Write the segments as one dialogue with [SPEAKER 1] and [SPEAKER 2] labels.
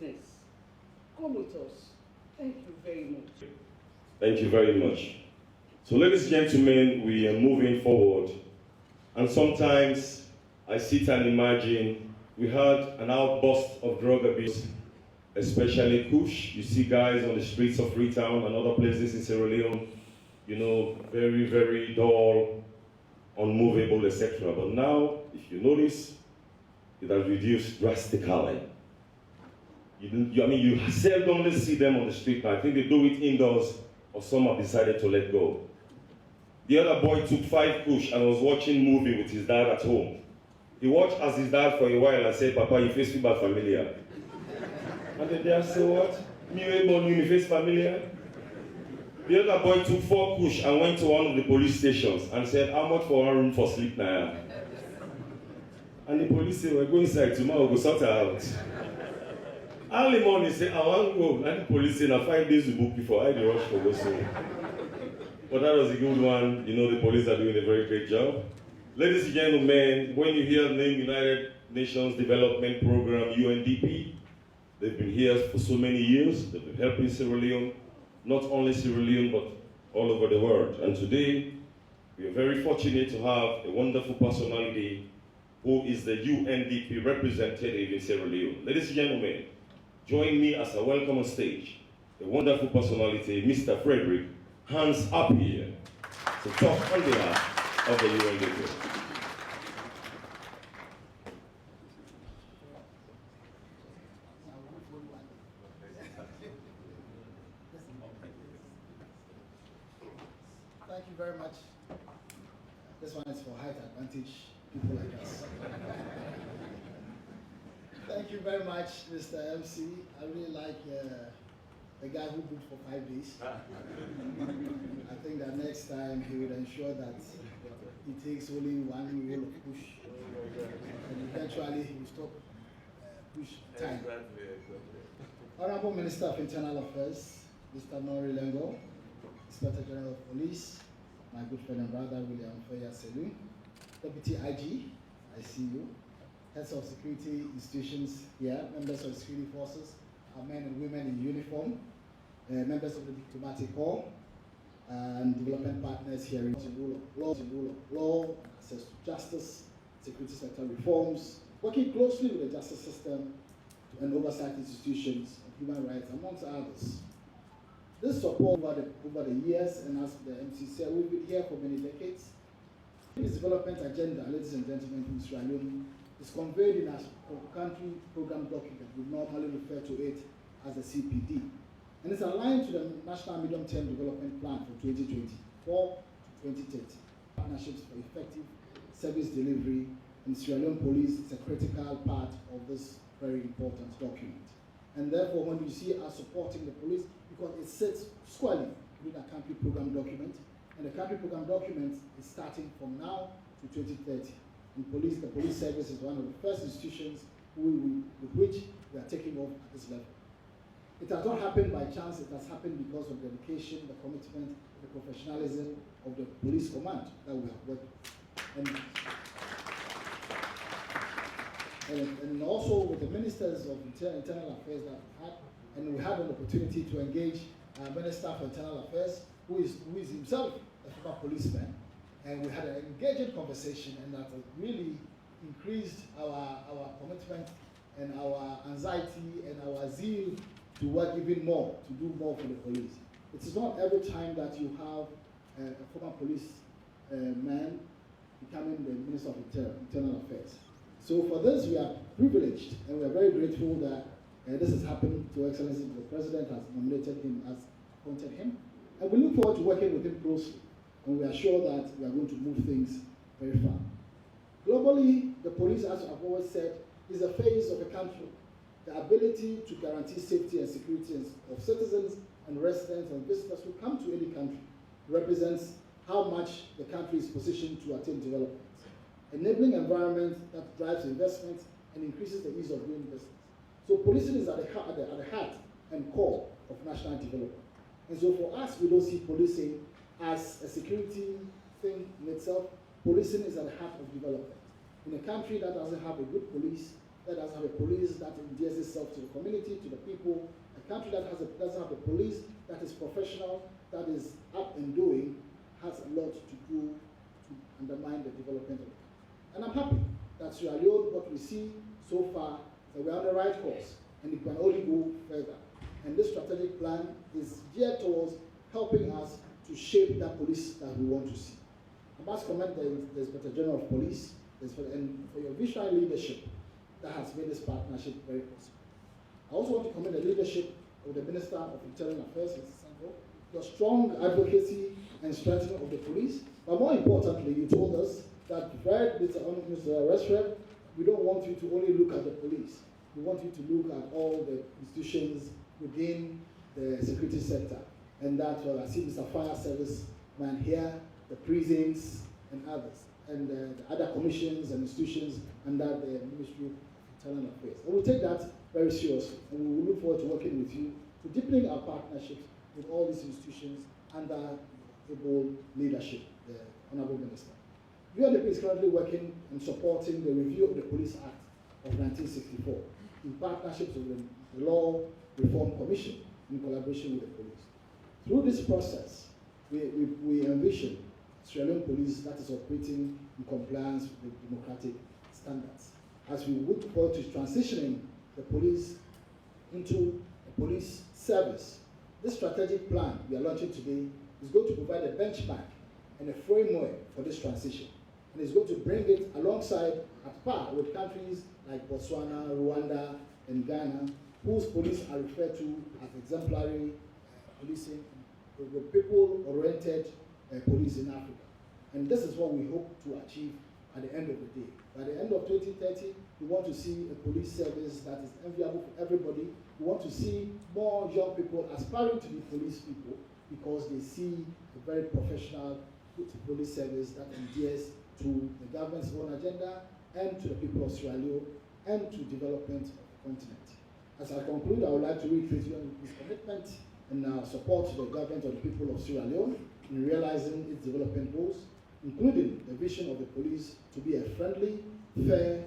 [SPEAKER 1] business. Come with us. Thank you very much.
[SPEAKER 2] Thank you very much. So ladies and gentlemen, we are moving forward. And sometimes I sit and imagine we had an outburst of drug abuse, especially Kush. You see guys on the streets of Freetown and other places in Sierra Leone, you know, very, very dull, unmovable, etc. But now, if you notice, it has reduced drastically. You seldom see them on the street now. I think they do it indoors, or some have decided to let go. The other boy took 5 push and was watching movie with his dad at home. He watched as his dad for a while and said, "Papa, you face people familiar." And the dad said, "What? You face familiar?" The other boy took 4 push and went to one of the police stations and said, "How much for one room for sleep now?" And the police said, "We'll go inside tomorrow, we'll go sort it out." Early morning, say, "I want to go." And the police said, "Now 5 days to book before I rush for go so." But that was a good one. You know, the police are doing a very great job. Ladies and gentlemen, when you hear the name United Nations Development Program, UNDP, they've been here for so many years. They've been helping Sierra Leone, not only Sierra Leone, but all over the world. And today, we are very fortunate to have a wonderful personality who is the UNDP representative in Sierra Leone. Ladies and gentlemen, join me as I welcome on stage a wonderful personality, Mr. Frederick, hands up here, to talk on behalf of the UNDP.
[SPEAKER 3] Thank you very much. This one is for height advantage people like us. Thank you very much, Mr. MC. I really like the guy who booked for 5 days. I think that next time he will ensure that he takes only one roll of push, and eventually he will stop push time. Honorable Minister of Internal Affairs, Mr. Nori Lengo, Inspector General of Police, my good friend and brother William Feya Selu, Deputy IG, I see you, heads of security institutions here, members of security forces, our men and women in uniform, members of the diplomatic corps, and development partners here in rule of law, access to justice, security sector reforms, working closely with the justice system and oversight institutions of human rights, amongst others. This support over the years, and as the MC said, we've been here for many decades. This development agenda, ladies and gentlemen, in Sierra Leone, is conveyed in a country program document. We normally refer to it as the CPD. And it's aligned to the National Medium-Term Development Plan for 2024 to 2030. Partnerships for effective service delivery, and Sierra Leone Police is a critical part of this very important document. And therefore, when you see us supporting the police, because it sits squarely within a country program document, and the country program document is starting from now to 2030. And the police service is one of the first institutions with which we are taking off at this level. It has not happened by chance, it has happened because of dedication, the commitment, the professionalism of the police command that we have worked with. And also with the ministers of internal affairs that we had, and we had an opportunity to engage Minister for Internal Affairs, who is himself a former policeman, and we had an engaging conversation, and that really increased our commitment and our anxiety and our zeal to work even more, to do more for the police. It is not every time that you have a former police man becoming the Minister of Internal Affairs. So for this, we are privileged, and we are very grateful that this has happened to Excellency. The President has nominated him, has appointed him, and we look forward to working with him closely, and we are sure that we are going to move things very far. Globally, the police, as I've always said, is a face of a country. The ability to guarantee safety and security of citizens and residents and visitors who come to any country represents how much the country is positioned to attain development. Enabling environment that drives investment and increases the ease of doing business. So policing is at the heart and core of national development. And so for us, we don't see policing as a security thing in itself. Policing is at the heart of development. In a country that doesn't have a good police, that doesn't have a police that endears itself to the community, to the people, a country that doesn't have a police that is professional, that is up and doing, has a lot to do to undermine the development of it. And I'm happy that Sierra Leone, what we see so far, that we're on the right course, and it can only go further. And this strategic plan is geared towards helping us to shape that police that we want to see. I must commend the Inspector General of Police and for your visionary leadership that has made this partnership very possible. I also want to commend the leadership of the Minister of Interior Affairs, Mr. Sanko, your strong advocacy and strengthening of the police. But more importantly, you told us that, right, Mr. Restrepo, we don't want you to only look at the police. We want you to look at all the institutions within the security sector. And that, I see Mr. Fire Service man here, the prisons and others, and the other commissions and institutions under the Ministry of Internal Affairs. And we'll take that very seriously, and we will look forward to working with you to deepening our partnerships with all these institutions under able leadership, the Honorable Minister. UNDP is currently working and supporting the review of the Police Act of 1964 in partnership with the Law Reform Commission in collaboration with the police. Through this process, we envision Sierra Leone police that is operating in compliance with democratic standards. As we look forward to transitioning the police into a police service, this strategic plan we are launching today is going to provide a benchmark and a framework for this transition. And it's going to bring it alongside, at par with countries like Botswana, Rwanda, and Ghana, whose police are referred to as exemplary policing, with people-oriented police in Africa. And this is what we hope to achieve at the end of the day. By the end of 2030, we want to see a police service that is enviable for everybody. We want to see more young people aspiring to be police people because they see a very professional police service that endears to the government's own agenda and to the people of Sierra Leone and to development of the continent. As I conclude, I would like to reiterate his commitment and support to the government of the people of Sierra Leone in realizing its development goals, including the vision of the police to be a friendly, fair,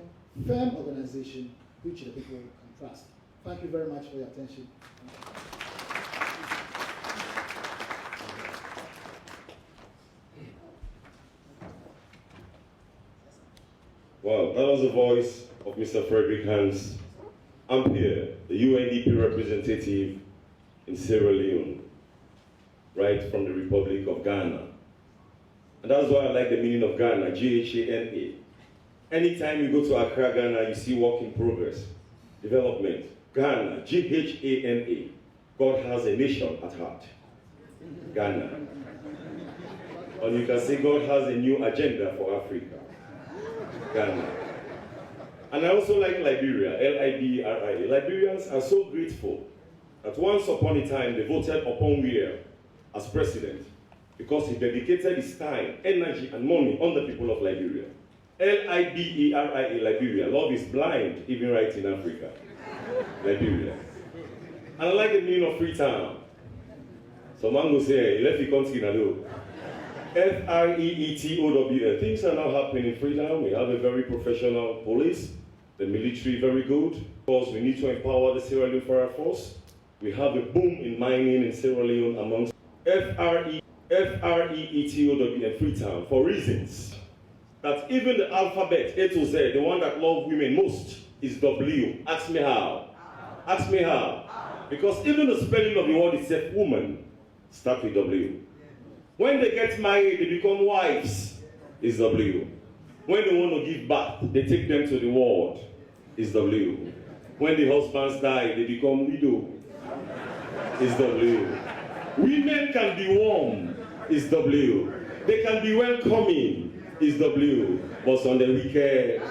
[SPEAKER 3] firm organization which the people can trust. Thank you very much for your attention.
[SPEAKER 2] Well, that was the voice of Mr. Frederick Hans Ampere, the UNDP representative in Sierra Leone, right from the Republic of Ghana. And that's why I like the meaning of Ghana, G-H-A-N-A. Anytime you go to Accra, Ghana, you see work in progress, development. Ghana, G-H-A-N-A. God has a nation at heart. Ghana. And you can say God has a new agenda for Africa. Ghana. And I also like Liberia, L-I-B-E-R-I-A. Liberians are so grateful that once upon a time they voted upon Weir as president because he dedicated his time, energy, and money on the people of Liberia. L-I-B-E-R-I-A, Liberia. Love is blind, even right in Africa. Liberia. And I like the meaning of Freetown. So man will say, left the country now do. F-R-E-E-T-O-W-N. Things are now happening in Freetown. We have a very professional police, the military very good. Of course, we need to empower the Sierra Leone Fire Force. We have a boom in mining in Sierra Leone amongst F-R-E-E-T-O-W-N, Freetown, for reasons that even the alphabet, A to Z, the one that love women most, is W. Ask me how. Ask me how. Because even the spelling of the word itself, woman, starts with W. When they get married, they become wives, is W. When they want to give birth, they take them to the world, is W. When the husbands die, they become widow, is W. Women can be warm, is W. They can be welcoming, is W. But on the wicked,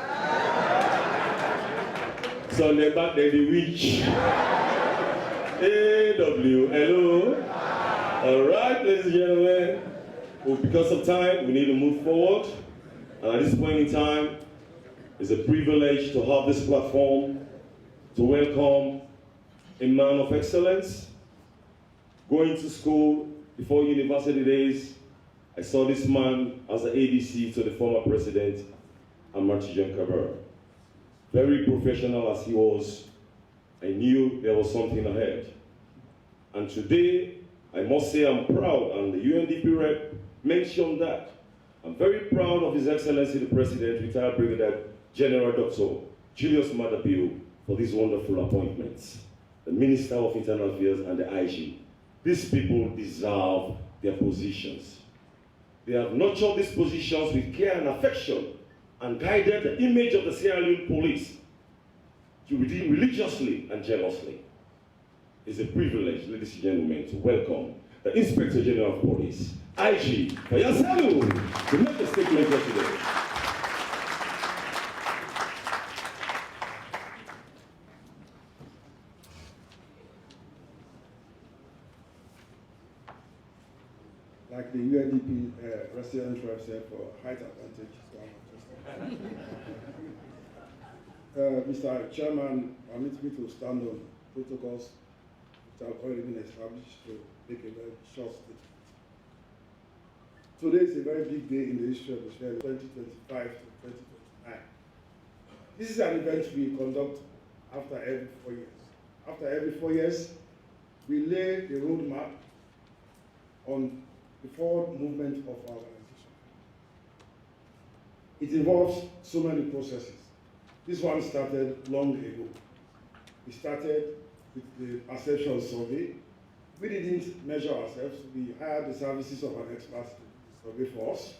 [SPEAKER 2] so on the back, they be witch. A-W, hello? All right, ladies and gentlemen, well, because of time, we need to move forward. And at this point in time, it's a privilege to have this platform to welcome a man of excellence. Going to school before university days, I saw this man as an ADC to the former president, Amartey John Kabir. very professional as he was, I knew there was something ahead. And today, I must say I'm proud, and the UNDP rep mentioned that. I'm very proud of His Excellency the President, retired Brigadier General Dr. Julius Madapio, for these wonderful appointments. The Minister of Internal Affairs and the IG. These people deserve their positions. They have nurtured these positions with care and affection and guided the image of the Sierra Leone police to redeem religiously and jealously. It's a privilege, ladies and gentlemen, to welcome the Inspector General of Police, IG, Fayasalu, to make a statement here today.
[SPEAKER 4] Like the UNDP resident rep said, for height advantage. Mr. Chairman, permit me to stand on protocols which have already been established to make a very short statement. Today is a very big day in the history of the Sierra Leone, 2025 to 2029. This is an event we conduct after every 4 years. After every 4 years, we lay the roadmap on the forward movement of our organization. It involves so many processes. This one started long ago. We started with the perception survey. We didn't measure ourselves. We hired the services of an expert to survey for us,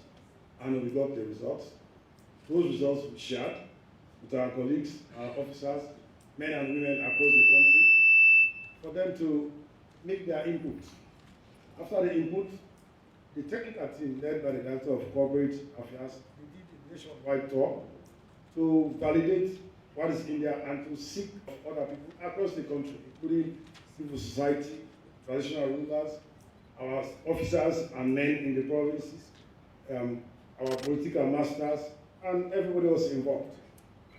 [SPEAKER 4] and we got the results. Those results we shared with our colleagues, our officers, men and women across the country, for them to make their input. After the input, the technical team led by the Director of Corporate Affairs, we did a nationwide tour to validate what is in there and to seek other people across the country, including civil society, traditional rulers, our officers and men in the provinces, our political masters, and everybody was involved.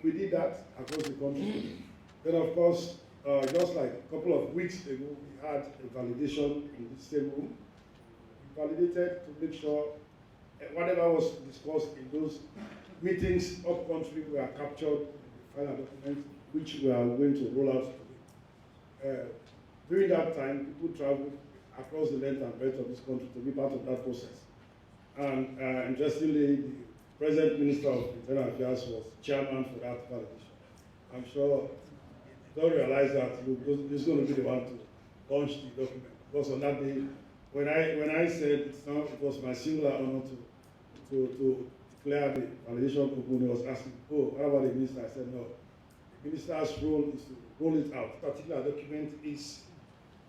[SPEAKER 4] We did that across the country. Then, of course, just like a couple of weeks ago, we had a validation in the same room. We validated to make sure whatever was discussed in those meetings up country were captured in the final document, which we are going to roll out today. During that time, people traveled across the length and breadth of this country to be part of that process. And interestingly, the present Minister of Internal Affairs was chairman for that validation. I'm sure you don't realize that he's going to be the one to launch the document. Because on that day, when I said it was my singular honor to declare the validation open, he was asking, oh, what about the minister? I said, no. The minister's role is to roll it out. This particular document is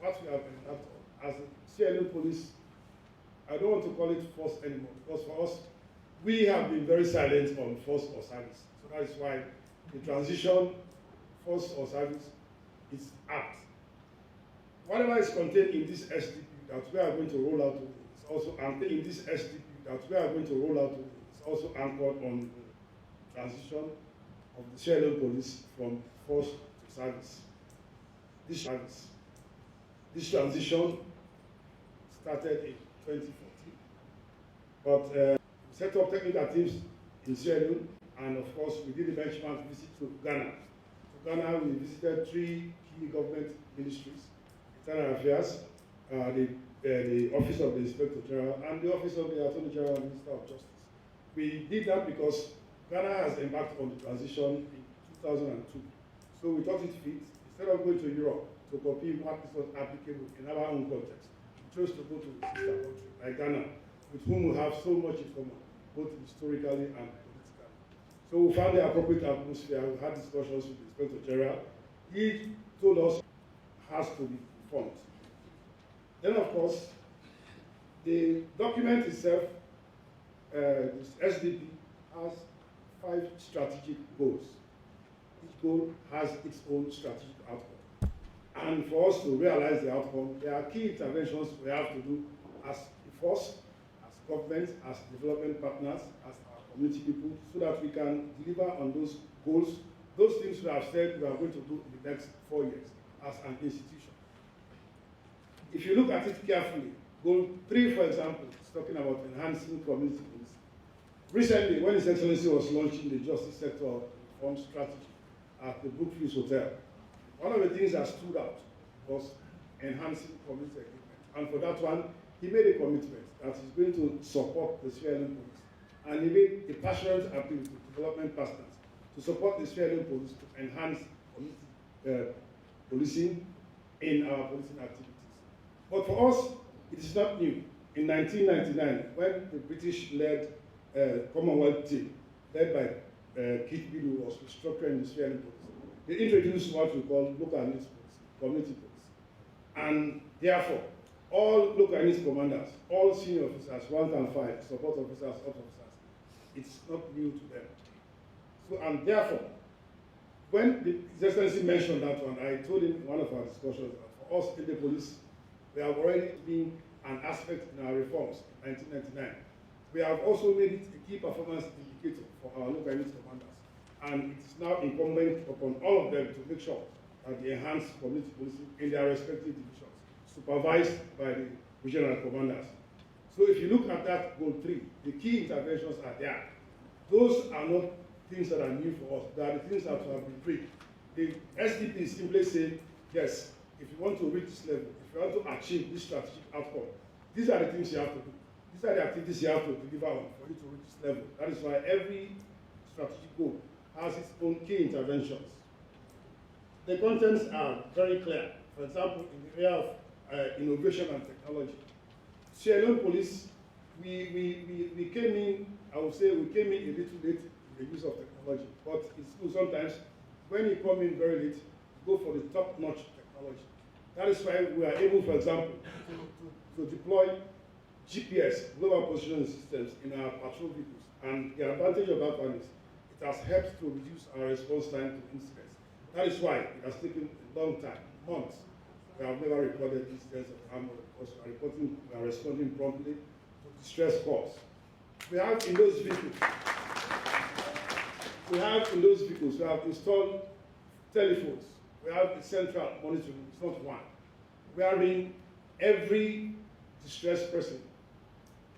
[SPEAKER 4] what we have embarked on. As the Sierra Leone police, I don't want to call it force anymore, because for us, we have been very silent on force or service. So that is why the transition, force or service, is apt. Whatever is contained in this SDP that we are going to roll out today is also anchored in this SDP that we are going to roll out today is also anchored on the transition of the Sierra Leone police from force to service. This transition started in 2014, but we set up technical teams in Sierra Leone, and of course we did a benchmark visit to Ghana. To Ghana, we visited 3 key government ministries: Internal Affairs, the Office of the Inspector General, and the Office of the Attorney General and Minister of Justice. We did that because Ghana has embarked on the transition in 2002. So we thought it fit, instead of going to Europe to copy what is not applicable in our own context, we chose to go to a sister country like Ghana, with whom we have so much in common, both historically and politically. So we found the appropriate atmosphere. We had discussions with the Inspector General. He told us has to be formed. Then, of course, the document itself, this SDP, has 5 strategic goals. Each goal has its own strategic outcome. And for us to realize the outcome, there are key interventions we have to do as a force, as government, as development partners, as our community people, so that we can deliver on those goals, those things we have said we are going to do in the next 4 years as an institution. If you look at it carefully, goal 3, for example, is talking about enhancing community policing. Recently, when His Excellency was launching the Justice Sector Reform Strategy, at the Brookfield Hotel. One of the things that stood out was enhancing community equipment. And for that one, he made a commitment that he's going to support the Sierra Leone police. And he made a passionate appeal to development partners to support the Sierra Leone police to enhance community policing in our policing activities. But for us, it is not new. In 1999, when the British-led Commonwealth team, led by Keith Bill, who was restructuring the Sierra Leone police, they introduced what we call local needs police, community police. And therefore, all local needs commanders, all senior officers, rank and file, support officers, ops officers, it's not new to them. So, and therefore, when His Excellency mentioned that one, I told him in one of our discussions that for us in the police, we have already been an aspect in our reforms in 1999. We have also made it a key performance indicator for our local unit commanders. And it is now incumbent upon all of them to make sure that they enhance community policing in their respective divisions, supervised by the regional commanders. So if you look at that goal 3, the key interventions are there. Those are not things that are new for us. They are the things that have been pre. The SDP simply say, yes, if you want to reach this level, if you want to achieve this strategic outcome, these are the things you have to do. These are the activities you have to deliver on for you to reach this level. That is why every strategic goal has its own key interventions. The contents are very clear. For example, in the area of innovation and technology, Sierra Leone Police, we came in, I would say we came in a little late in the use of technology, but it's good sometimes when you come in very late, go for the top-notch technology. That is why we are able, for example, to deploy GPS, global positioning systems, in our patrol vehicles. And the advantage of that one is it has helped to reduce our response time to incidents. That is why it has taken a long time, months. We have never recorded incidents of armor because we are responding promptly to distress calls. We have in those vehicles, we have installed telephones. We have a central monitoring, it's not one, wherein every distressed person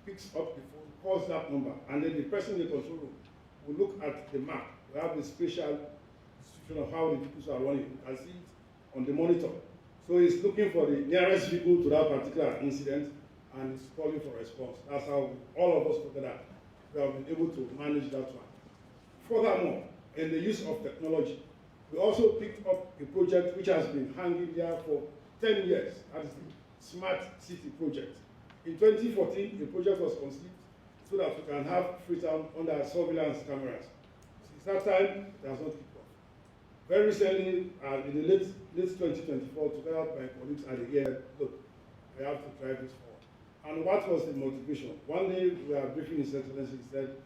[SPEAKER 4] picks up the phone, calls that number, and then the person in the control room will look at the map. We have a special description of how the vehicles are running. You can see it on the monitor. So he's looking for the nearest vehicle to that particular incident, and he's calling for response. That's how all of us together we have been able to manage that one. Furthermore, in the use of technology, we also picked up a project which has been hanging there for 10 years. That is the Smart City project. In 2014, the project was conceived so that we can have Freetown under surveillance cameras. Since that time, it has not kicked off. Very recently, in the late 2024, together with my colleagues at the year, look, we have to drive this forward. And what was the motivation? One day, we were briefing His Excellency, he said,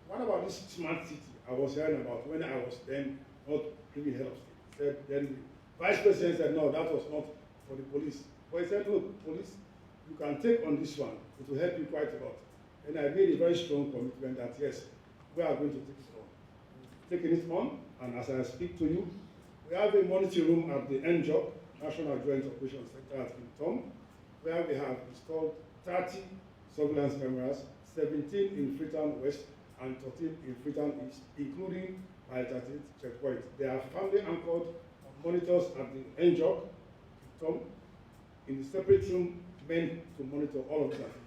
[SPEAKER 4] what about this smart city I was hearing about when I was then not giving head of state? He said, then the Vice President said, no, that was not for the police. But he said, look, police, you can take on this one. It will help you quite a lot. And I made a very strong commitment that, yes, we are going to take it on. Taking it on, and as I speak to you, we have a monitoring room at the NJOC, National Joint Operations Center at Freetown, where we have installed 30 surveillance cameras, 17 in Freetown West and 13 in Freetown East, including my 13th checkpoint. They are firmly anchored on monitors at the NJOC, Freetown, in the separate room meant to monitor all of these activities.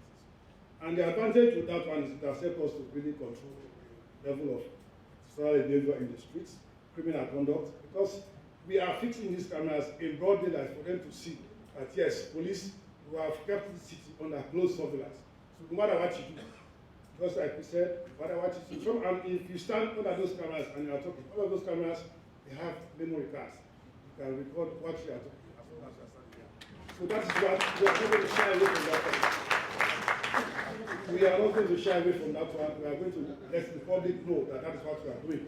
[SPEAKER 4] And the advantage with that one is it has helped us to really control the level of sexual behavior in the streets, criminal conduct, because we are fixing these cameras in broad daylight for them to see that, yes, police who have kept the city under close surveillance. So no matter what you do, just like we said, no matter what you do, and if you stand under those cameras and you are talking, all of those cameras, they have memory cards. You can record what you are talking as long as you are standing there. So that is what we are not going to shy away from that one. We are not going to shy away from that one. We are going to let the public know that that is what we are doing.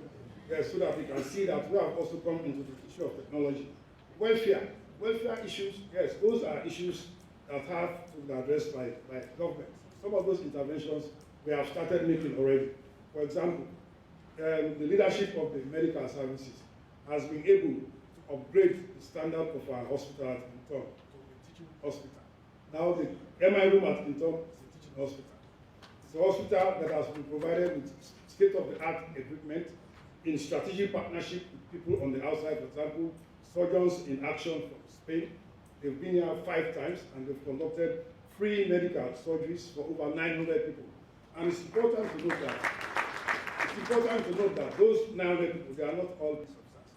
[SPEAKER 4] Yes, so that we can see that we have also come into the issue of technology. Welfare issues, yes, those are issues that have to be addressed by government. Some of those interventions we have started making already. For example, the leadership of the medical services has been able to upgrade the standard of our hospital at Kintom to a teaching hospital. Now the MI room at Kintom is a teaching hospital. It's a hospital that has been provided with state-of-the-art equipment, in strategic partnership with people on the outside. For example, Surgeons in Action from Spain. They've been here 5 times and they've conducted free medical surgeries for over 900 people. And it's important to note that those 900 people, they are not all police officers.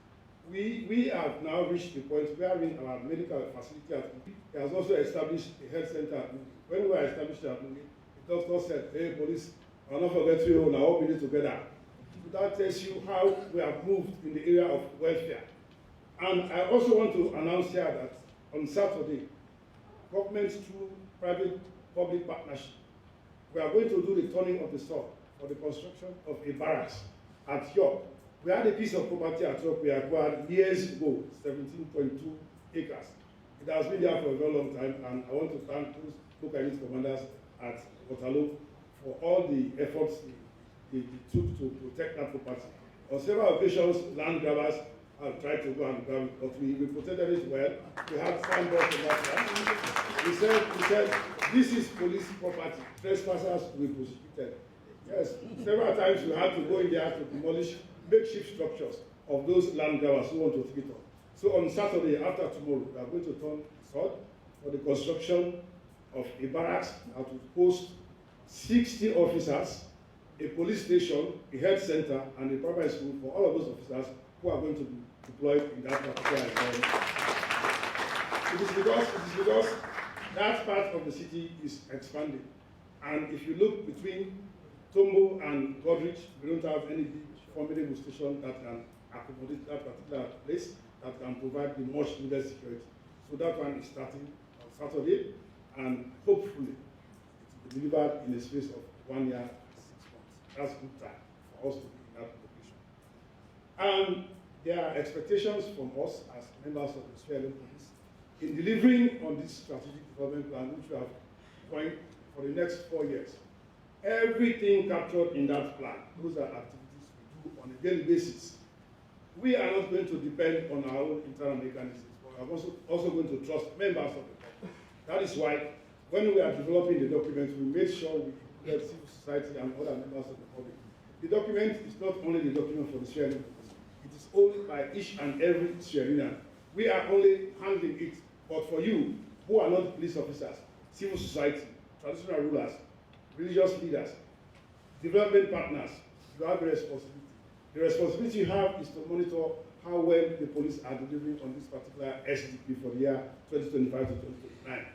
[SPEAKER 4] We have now reached the point where in our medical facility at Mugi, he has also established a health center at Mugi. When we were established at Mugi, the doctor said, hey, police, I'll not forget you, now all we need together. So that tells you how we have moved in the area of welfare. And I also want to announce here that on Saturday, government through private-public partnership, we are going to do the turning of the soil for the construction of a barracks at York. We had a piece of property at York we acquired years ago, 17.2 acres. It has been there for a very long time, and I want to thank those local unit commanders at Waterloo for all the efforts they took to protect that property. On several occasions, land grabbers have tried to go and grab it, but we protected it well. We had signboards on that land. We said, this is police property. Trespassers will be prosecuted. Yes, several times we had to go in there to demolish makeshift structures of those land grabbers who want to take it on. So on Saturday, after tomorrow, we are going to turn sod for the construction of a barracks that will host 60 officers, a police station, a health center, and a primary school for all of those officers who are going to be deployed in that particular environment. It is because that part of the city is expanding. And if you look between Tombo and Godrich, we don't have any big formidable station that can accommodate that particular place, that can provide the much needed security. So that one is starting on Saturday, and hopefully it will be delivered in a space of 1 year and 6 months. That's good time for us to be in that location. And there are expectations from us as members of the Sierra Leone Police in delivering on this strategic development plan, which we have going for the next 4 years. Everything captured in that plan, those are activities we do on a daily basis. We are not going to depend on our own internal mechanisms, but we are also going to trust members of the public. That is why when we are developing the document, we make sure we include civil society and other members of the public. The document is not only the document for the Sierra Leone Police, it is owned by each and every Sierra Leonean. We are only handling it, but for you, who are not police officers, civil society, traditional rulers, religious leaders, development partners, you have a responsibility. The responsibility you have is to monitor how well the police are delivering on this particular SDP for the year 2025 to 2029.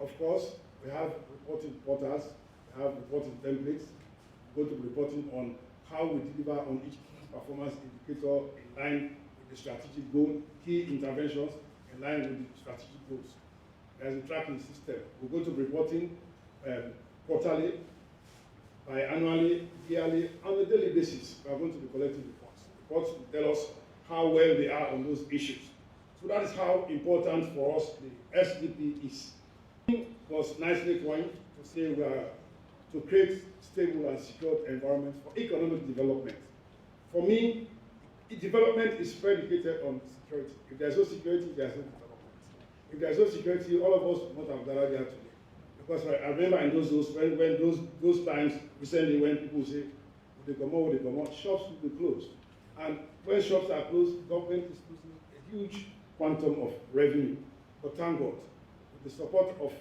[SPEAKER 4] Of course, we have reporting portals, we have reporting templates. We're going to be reporting on how we deliver on each key performance indicator in line with the strategic goal, key interventions in line with the strategic goals. There's a tracking system. We're going to be reporting quarterly, biannually, yearly, on a daily basis. We are going to be collecting reports. Reports will tell us how well they are on those issues. So that is how important for us the SDP is. It was nicely coined to say we are to create stable and secure environment for economic development. For me, development is predicated on security. If there's no security, there's no development. If there's no security, all of us would not have gathered here today. Because I remember in those times recently when people say, would they come out, shops will be closed. And when shops are closed, government is losing a huge quantum of revenue. But thank God, with the support of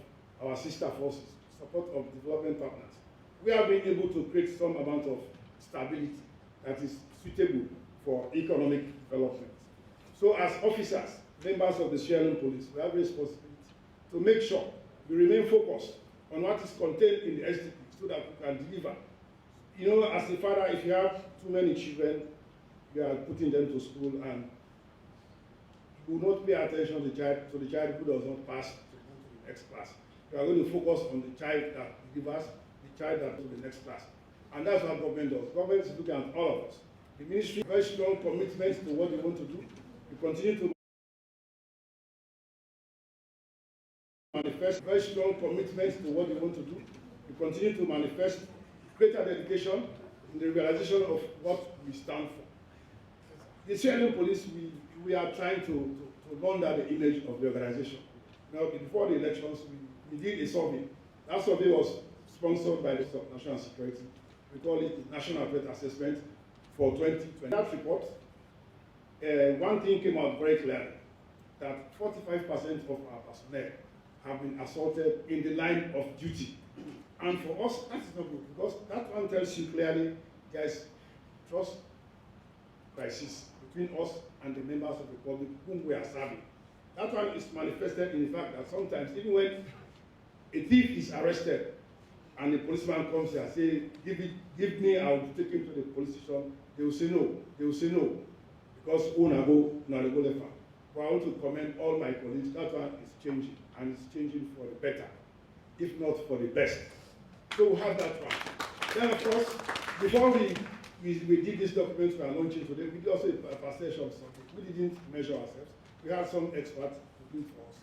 [SPEAKER 4] our sister forces, support of development partners, we have been able to create some amount of stability that is suitable for economic development. So as officers, members of the Sierra Leone Police, we have a responsibility to make sure we remain focused on what is contained in the SDP so that we can deliver. You know, as a father, if you have too many children, you are putting them to school and you will not pay attention to the child who does not pass to go to the next class. You are going to focus on the child that delivers, the child that goes to the next class. And that's what government does. Government is looking at all of us. The ministry has very strong commitment to what they want to do. We continue to manifest very strong commitment to what they want to do. We continue to manifest greater dedication in the realization of what we stand for. The Sierra Leone Police, we are trying to launder the image of the organization. Now, before the elections, we did a survey. That survey was sponsored by the National Security. We call it the National Threat Assessment for 2020. That report, one thing came out very clearly, that 45% of our personnel have been assaulted in the line of duty. And for us, that is not good, because that one tells you clearly there is trust crisis between us and the members of the public whom we are serving. That one is manifested in the fact that sometimes, even when a thief is arrested and the policeman comes here and says, give me, I will take him to the police station, they will say no. They will say no, because go left. But I want to commend all my colleagues. That one is changing, and it's changing for the better, if not for the best. So we have that one. Then, of course, before we did this document we are launching today, we did also a perception of something. We didn't measure ourselves. We had some experts to do it for us.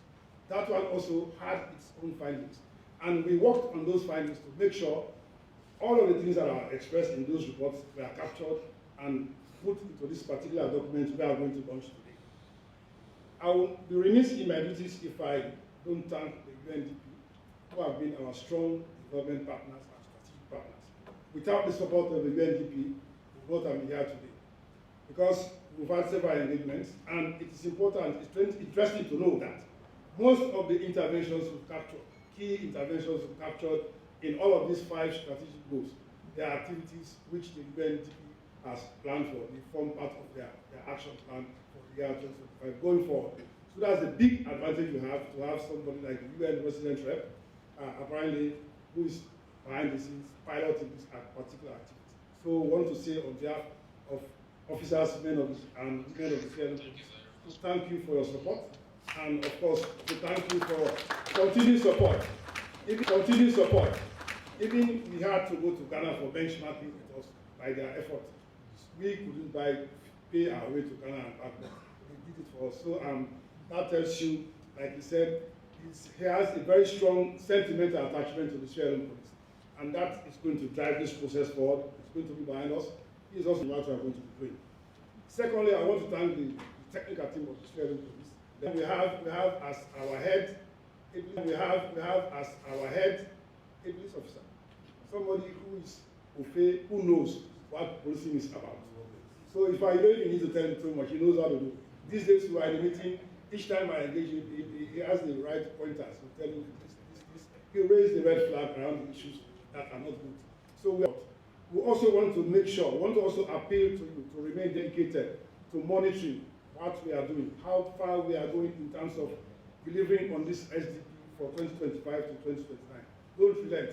[SPEAKER 4] That one also had its own findings. And we worked on those findings to make sure all of the things that are expressed in those reports were captured and put into this particular document we are going to launch today. I will be remiss in my duties if I don't thank the UNDP, who have been our strong development partners and strategic partners. Without the support of the UNDP, we would not have been here today. Because we've had several engagements, and it is important, it's interesting to know that most of the interventions we've captured, key interventions we've captured in all of these 5 strategic goals, they are activities which the UNDP has planned for. They form part of their action plan for the year 2025 going forward. So that's a big advantage you have to have somebody like the UN resident rep, apparently, who is behind the scenes piloting this particular activity. So I want to say on behalf of officers, men of the Sierra Leone, to thank you for your support, and of course to thank you for continued support. Even we had to go to Ghana for benchmarking with us by their effort. We couldn't pay our way to Ghana and back, but they did it for us. So that tells you, like you said, he has a very strong sentimental attachment to the Sierra Leone police, and that is going to drive this process forward. It's going to be behind us. He is also what we are going to be doing. Secondly, I want to thank the technical team of the Sierra Leone police. Then we have as our head a police officer, somebody who is who knows what policing is about. So if I don't even need to tell him too much, he knows how to do it. These days we are in a meeting, each time I engage him, he has the right pointers to tell him this. He raised the red flag around the issues that are not good. So we also want to make sure, we want to also appeal to you to remain dedicated to monitoring what we are doing, how far we are going in terms of delivering on this SDP for 2025 to 2029. Don't relent.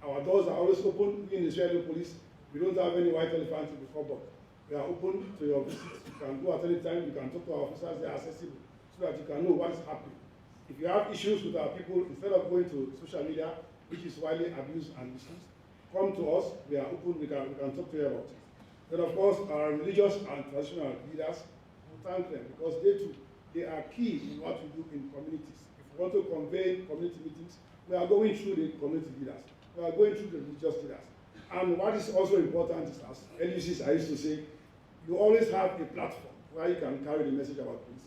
[SPEAKER 4] Our doors are always open. We in the Sierra Leone Police, we don't have any white elephant in the cupboard. We are open to your visits. You can go at any time. You can talk to our officers. They are accessible so that you can know what is happening. If you have issues with our people, instead of going to social media, which is widely abused and misused, come to us. We are open. We can talk to you about it. Then, of course, our religious and traditional leaders, we thank them because they are key in what we do in communities. If we want to convey community meetings, we are going through the community leaders. We are going through the religious leaders. And what is also important is, as LUCs I used to say, you always have a platform where you can carry the message about peace.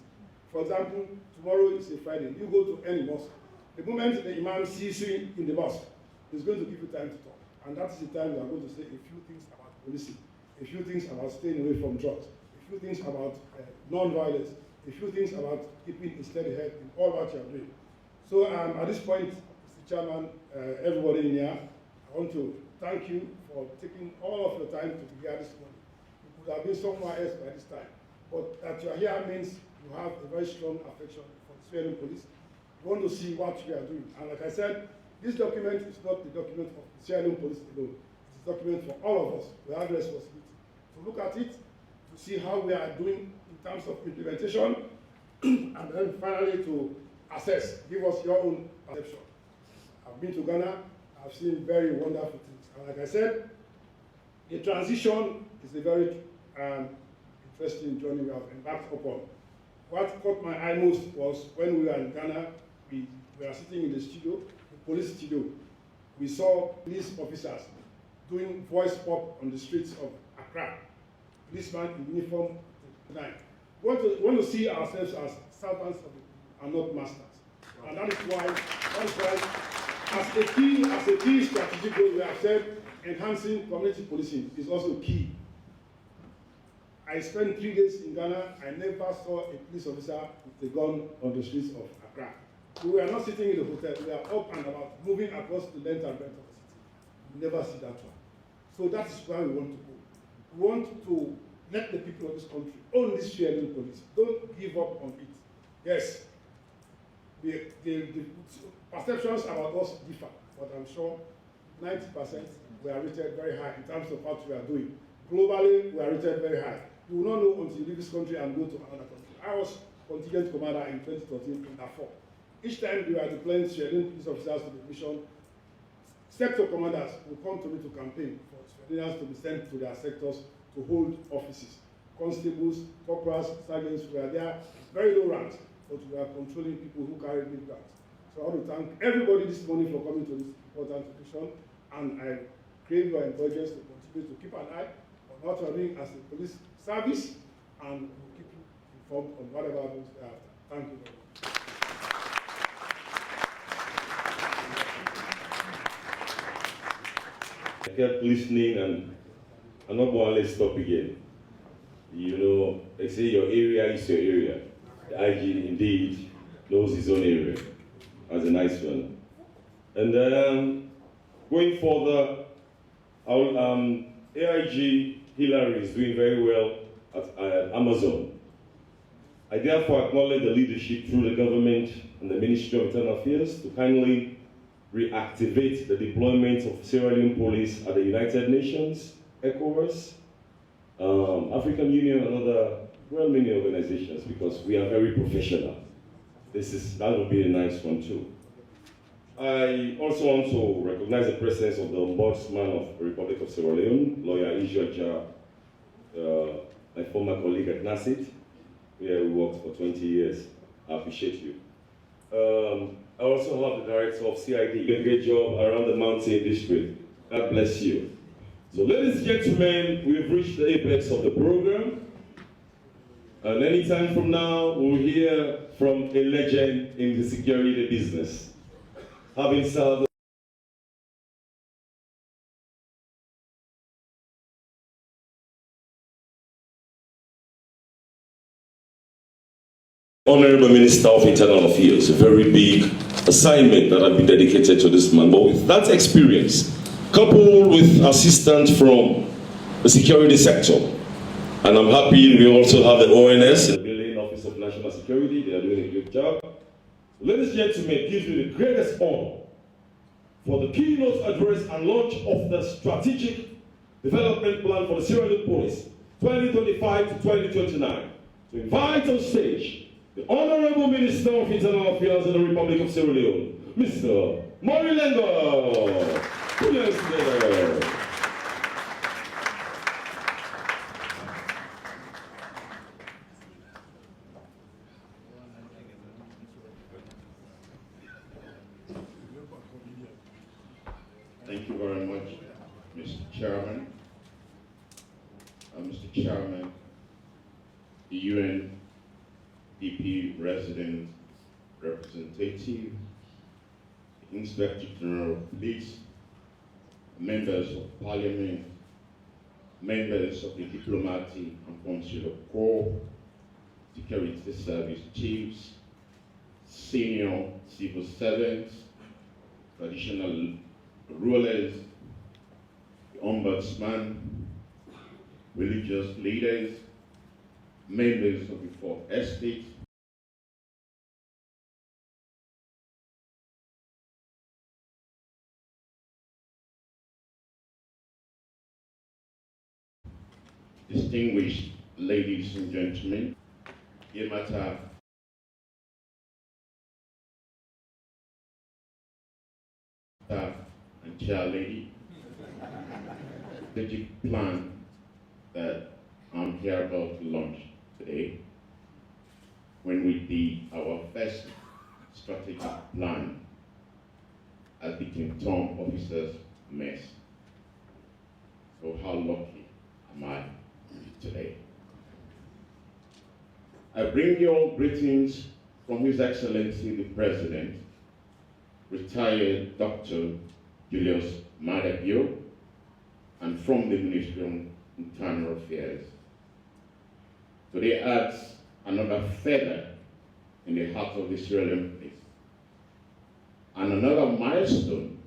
[SPEAKER 4] For example, tomorrow is a Friday. You go to any mosque. The moment the imam sees you in the mosque, he's going to give you time to talk. And that is the time we are going to say a few things about policing, a few things about staying away from drugs, a few things about non-violence, a few things about keeping a steady head in all what you are doing. So at this point, Mr. Chairman, everybody in here, I want to thank you for taking all of your time to be here this morning. You could have been somewhere else by this time, but that you are here means you have a very strong affection for the Sierra Leone Police. You want to see what we are doing. And like I said, this document is not the document of the Sierra Leone Police alone. It's a document for all of us. We have a responsibility to look at it, to see how we are doing in terms of implementation, and then finally to assess, give us your own perception. I've been to Ghana, I've seen very wonderful things. And like I said, the transition is a very interesting journey we have embarked upon. What caught my eye most was when we were in Ghana, we were sitting in the studio, the police studio. We saw police officers doing voice pop on the streets of Accra. Policemen in uniform tonight. We want to see ourselves as servants of the and not masters. And that is why as a key strategic goal, we have said enhancing community policing is also key. I spent 3 days in Ghana. I never saw a police officer with a gun on the streets of Accra. We were not sitting in the hotel. We are up and about, moving across the length and breadth of the city. You never see that one. So that is where we want to go. We want to let the people of this country own this sharing policy. Don't give up on it. Yes, the perceptions about us differ, but I'm sure 90% we are rated very high in terms of what we are doing. Globally, we are rated very high. You will not know until you leave this country and go to another country. I was contingent commander in 2013 in Darfur. Each time we were deploying Sierra police officers to the mission, sector commanders will come to me to campaign for civilians to be sent to their sectors to hold offices. Constables, corporals, sergeants were there, very low ranks, but we are controlling people who carry big guns. So I want to thank everybody this morning for coming to this important occasion, and I crave your indulgence to continue to keep an eye on what we are doing as a police service, and we'll keep you informed on whatever happens thereafter. Thank you very much.
[SPEAKER 2] I kept listening, and I'm not going to stop again. You know, they say your area is your area. The IG indeed knows his own area. That's a nice one. And going further, AIG Hillary is doing very well at Amazon. I therefore acknowledge the leadership through the government and the Ministry of Internal Affairs to kindly reactivate the deployment of Sierra Leone police at the United Nations, ECOWAS, African Union, and other well-meaning organizations, because we are very professional. That would be a nice one too. I also want to recognize the presence of the Ombudsman of the Republic of Sierra Leone, Lawyer Ijoja, my former colleague at NACIT, where we worked for 20 years. I appreciate you. I also have the director of CID, doing a great job around the mountain district. God bless you. So ladies and gentlemen, we've reached the apex of the program. And any time from now, we'll hear from a legend in the security business. Having served Honorable Minister of Internal Affairs, a very big assignment that I've been dedicated to this man. But with that experience, coupled with assistance from the security sector, and I'm happy we also have the ONS, the Berlin Office of National Security. They are doing a good job. Ladies and gentlemen, it gives me the greatest honor for the keynote address and launch of the Strategic Development Plan for the Sierra Leone Police 2025 to 2029 to invite on stage the Honorable Minister of Internal Affairs in the Republic of Sierra Leone, Mr. Morilengo.
[SPEAKER 5] Thank you very much, Mr. Chairman. Mr. Chairman, the UNDP resident representative, the Inspector General of Police, members of Parliament, members of the Diplomatic and Consular Corps, Security Service chiefs, senior civil servants, traditional rulers, the Ombudsman, religious leaders, members of the Fourth Estate, distinguished ladies and gentlemen, Yemata and Chair Lady, strategic plan that I'm here about to launch today. When we did our first strategic plan, I became Tom Officers Mess. So how lucky am I today? I bring you all greetings from His Excellency the President, retired Dr. Julius Madagio, and from the Ministry of Internal Affairs. today adds another feather in the heart of the Sierra Leone police, and another milestone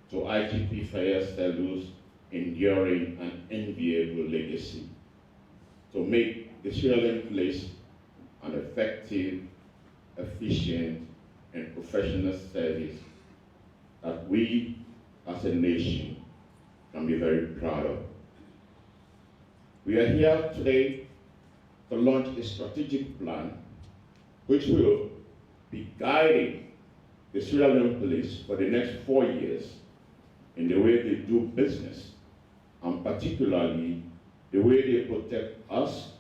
[SPEAKER 5] to IGP Fayez Telu's enduring and enviable legacy to make the Sierra Leone police an effective, efficient, and professional service that we as a nation can be very proud of. We are here today to launch a strategic plan which will be guiding the Sierra Leone police for the next 4 years in the way they do business, and particularly the way they protect us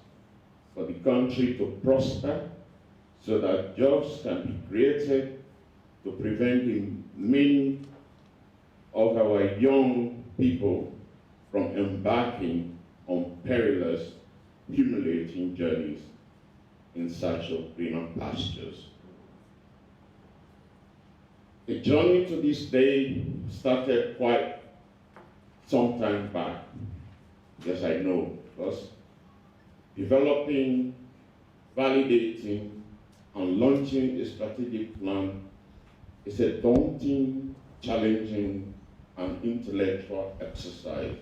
[SPEAKER 5] for the country to prosper so that jobs can be created to prevent the many of our young people from embarking on perilous, humiliating journeys in search of greener pastures. The journey to this day started quite some time back. Yes, I know, because developing, validating, and launching a strategic plan is a daunting, challenging, and intellectual exercise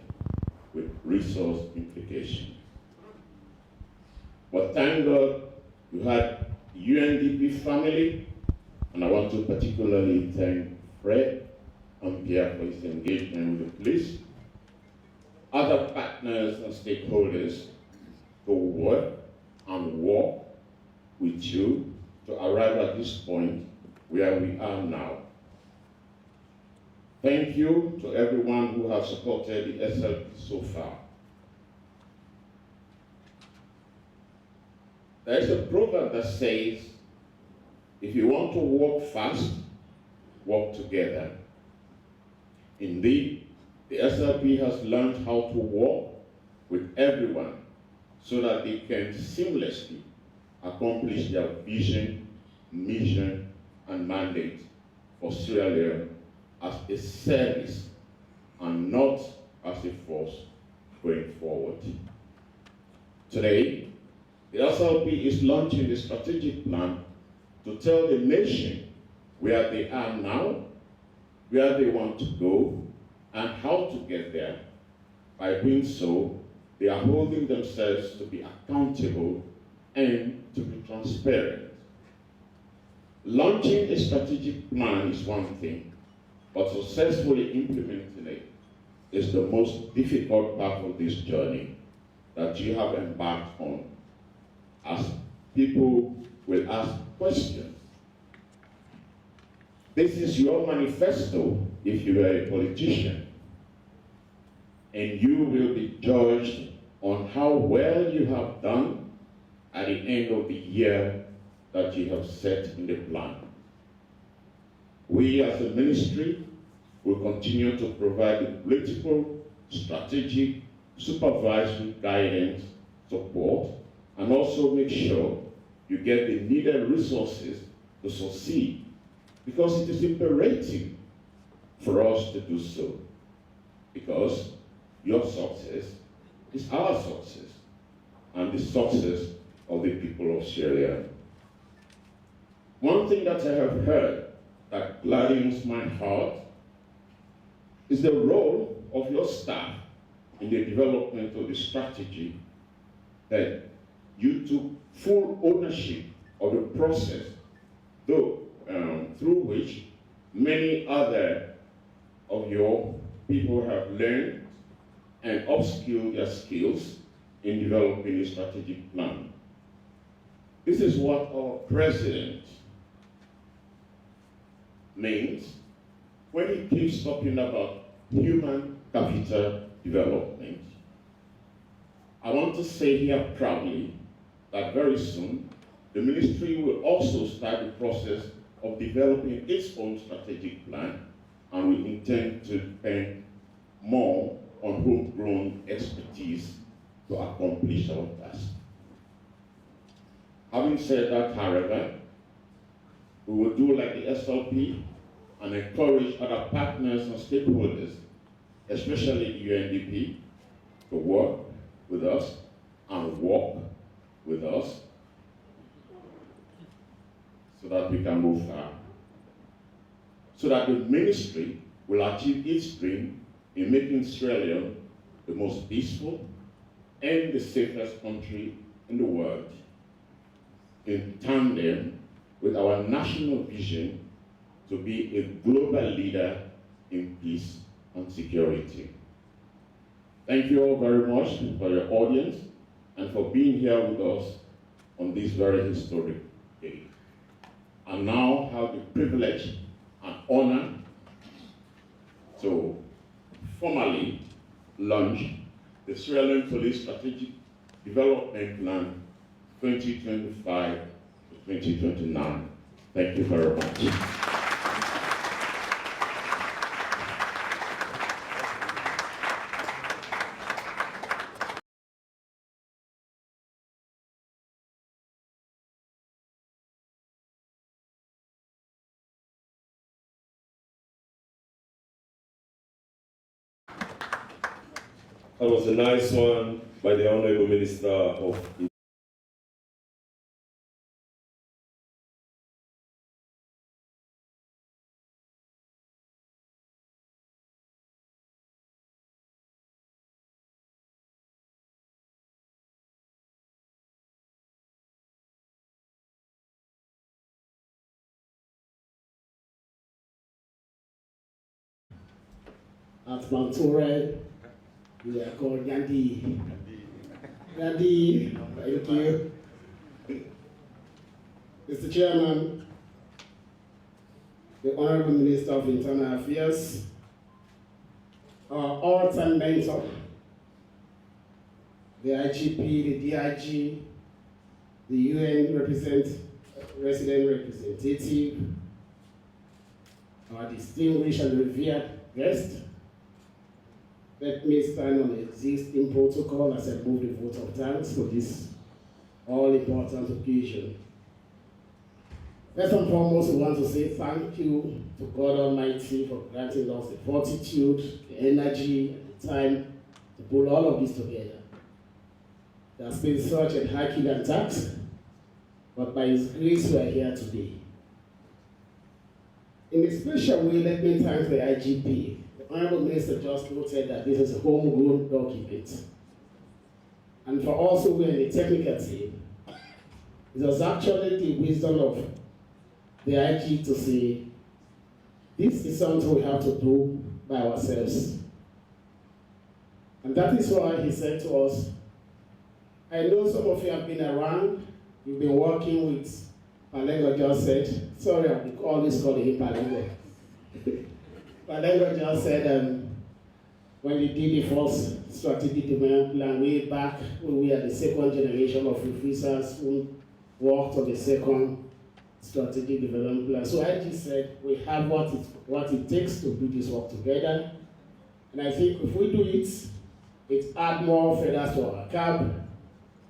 [SPEAKER 5] with resource implications. But thank God you had the UNDP family, and I want to particularly thank Fred and Pierre for his engagement with the police, other partners and stakeholders to work and walk with you to arrive at this point where we are now. Thank you to everyone who has supported the SLP so far. There is a proverb that says, if you want to walk fast, walk together. Indeed, the SLP has learned how to walk with everyone so that they can seamlessly accomplish their vision, mission, and mandate for Sierra Leone as a service and not as a force going forward. Today, the SLP is launching a strategic plan to tell the nation where they are now, where they want to go, and how to get there. By doing so, they are holding themselves to be accountable and to be transparent. Launching a strategic plan is one thing, but successfully implementing it is the most difficult part of this journey that you have embarked on, as people will ask questions. This is your manifesto if you are a politician, and you will be judged on how well you have done at the end of the year that you have set in the plan. We as a ministry will continue to provide the political, strategic, supervisory guidance, support, and also make sure you get the needed resources to succeed, because it is imperative for us to do so, because your success is our success and the success of the people of Sierra Leone. One thing that I have heard that gladdens my heart is the role of your staff in the development of the strategy, that you took full ownership of the process, through which many other of your people have learned and upskilled their skills in developing a strategic plan. This is what our president means when he keeps talking about human capital development. I want to say here proudly that very soon the ministry will also start the process of developing its own strategic plan, and we intend to depend more on homegrown expertise to accomplish our task. Having said that, however, we will do like the SLP and encourage other partners and stakeholders, especially the UNDP, to work with us and walk with us so that we can move forward. So that the ministry will achieve its dream in making Sierra Leone the most peaceful and the safest country in the world, in tandem with our national vision to be a global leader in peace and security. Thank you all very much for your audience and for being here with us on this very historic day. I now have the privilege and honor to formally launch the Sierra Leone Police Strategic Development Plan 2025 to 2029. Thank you very much.
[SPEAKER 2] That was a nice one by the Honorable Minister of
[SPEAKER 3] At Montore, we are called Gandhi. Gandhi, thank you. Mr. Chairman, the Honorable Minister of Internal Affairs, our all-time mentor, the IGP, the DIG, the UN resident representative, our distinguished and revered guest. Let me stand on the existing protocol as I move the vote of thanks for this all-important occasion. First and foremost, we want to say thank you to God Almighty for granting us the fortitude, the energy, and the time to pull all of this together. It has been such a Herculean task, but by His grace we are here today. In a special way, let me thank the IGP. The Honorable Minister just noted that this is a homegrown document. And for us who were in the technical team, it was actually the wisdom of the IG to say, this is something we have to do by ourselves. And that is why he said to us, I know some of you have been around, you've been working with, Palengo just said, sorry, I'm always calling him Palengo. Palengo just said, when we did the first strategic development plan way back, when we are the second generation of officers who worked on the second strategic development plan. So I just said, we have what it takes to do this work together. And I think if we do it, it adds more feathers to our cap.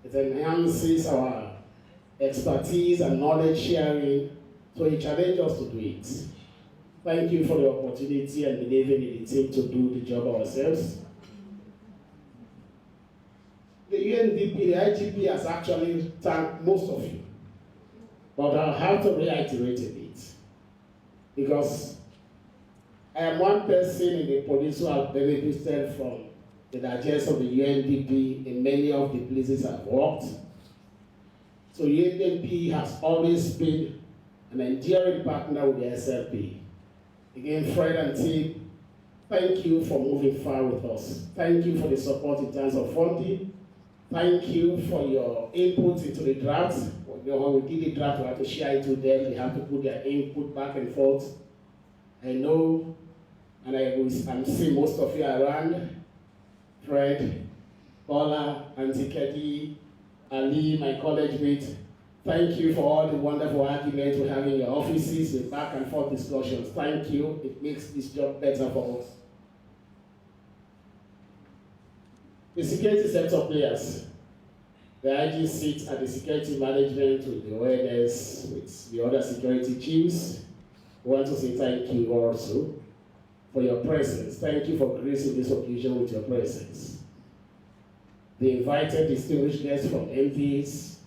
[SPEAKER 3] It enhances our expertise and knowledge sharing. So it challenges us to do it. Thank you for the opportunity and believing in the team to do the job ourselves. The UNDP, the IGP has actually thanked most of you. But I'll have to reiterate a bit. Because I am one person in the police who have benefited from the digest of the UNDP in many of the places I've worked. So UNDP has always been an enduring partner with the SLP. Again, Fred and team, thank you for moving far with us. Thank you for the support in terms of funding. Thank you for your input into the draft. When we did the draft, we had to share it with them. They have to put their input back and forth. I know, and I'm seeing most of you around. Fred, Paula, Auntie Kedi, Ali, my college mate. Thank you for all the wonderful arguments we have in your offices, the back and forth discussions. Thank you. It makes this job better for us. The security sector players. The IG sits at the security management with the awareness with the other security chiefs. We want to say thank you also for your presence. Thank you for gracing this occasion with your presence. The invited distinguished guests from MPs,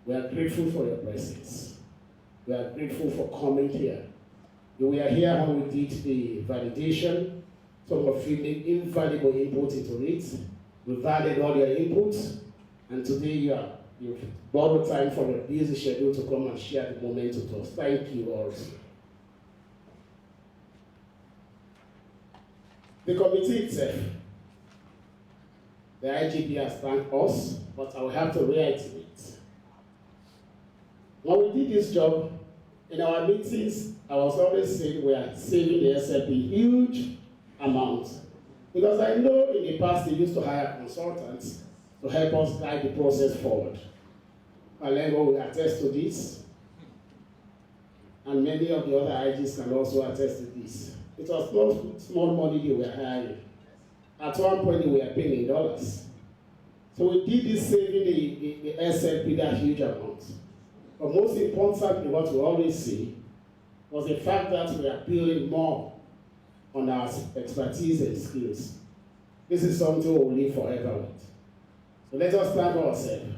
[SPEAKER 6] We are grateful for your presence. We are grateful for coming here. You were here when we did the validation. Some of you made invaluable input into it. We valued all your inputs, and today you've borrowed time from your busy schedule to come and share the moment with us. Thank you also. The committee itself, the IGP has thanked us, but I will have to reiterate. When we did this job, in our meetings, I was always saying we are saving the SLP huge amounts. Because I know in the past they used to hire consultants to help us guide the process forward. Alengo will attest to this, and many of the other IGs can also attest to this. It was not small money they were hiring. At one point, they were paying in dollars. So we did this saving the SLP that huge amount. But most importantly, what we always see was the fact that we are building more on our expertise and skills. This is something we'll live forever with. So let us thank ourselves.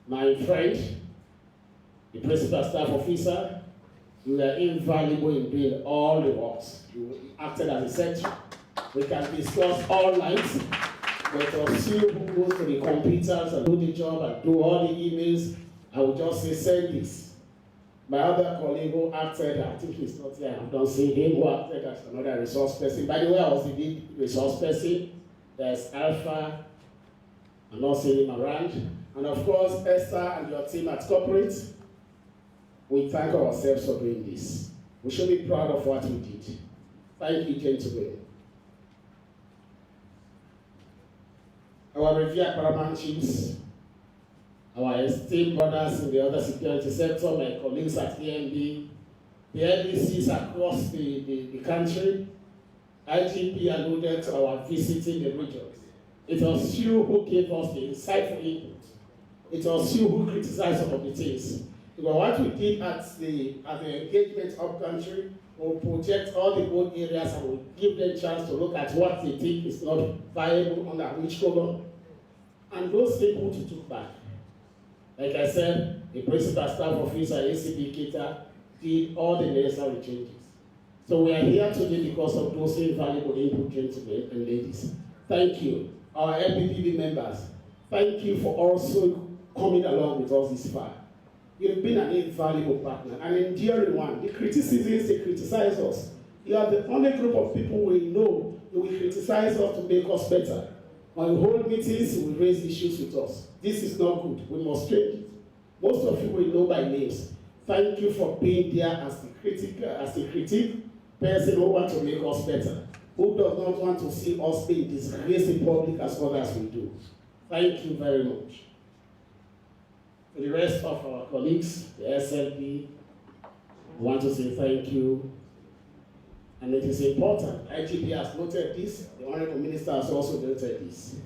[SPEAKER 6] My friend, the principal staff officer, you were invaluable in doing all the works. You acted as a secretary. We can discuss all night, but it was you who goes to the computers and do the job and do all the emails. I would just say, send this. My other colleague who acted, I think he's not here, I don't see him, who acted as another resource person. By the way, I was the lead resource person. There's Alpha, I'm not seeing him around. And of course, Esther and your team at corporate, we thank ourselves for doing this. We should be proud of what we did. Thank you, gentlemen. Our revered paramount chiefs, our esteemed brothers in the other security sector, my colleagues at EMB, the LDCs across the country, IGP alluded to our visiting the regions. It was you who gave us the insightful input. It was you who criticized some of the things. Because what we did at the engagement upcountry, we'll project all the old areas and we'll give them a chance to look at what they think is not viable under which column. And those inputs we took back. Like I said, the principal staff officer, ACP Kita, did all the necessary changes. So we are here today because of those invaluable input, gentlemen and ladies. Thank you. Our LPPB members, thank you for also coming along with us this far. You've been an invaluable partner, an enduring one. The criticisms, they criticize us. You are the only group of people we know who will criticize us to make us better. When we hold meetings, we raise issues with us. This is not good. We must change it. Most of you will know by names. Thank you for being there as the critic person who wants to make us better, who does not want to see us being disgraced in public as others will do. Thank you very much. To the rest of our colleagues, the SLP, we want to say thank you. And it is important. IGP has noted this. The Honorable Minister has also noted this.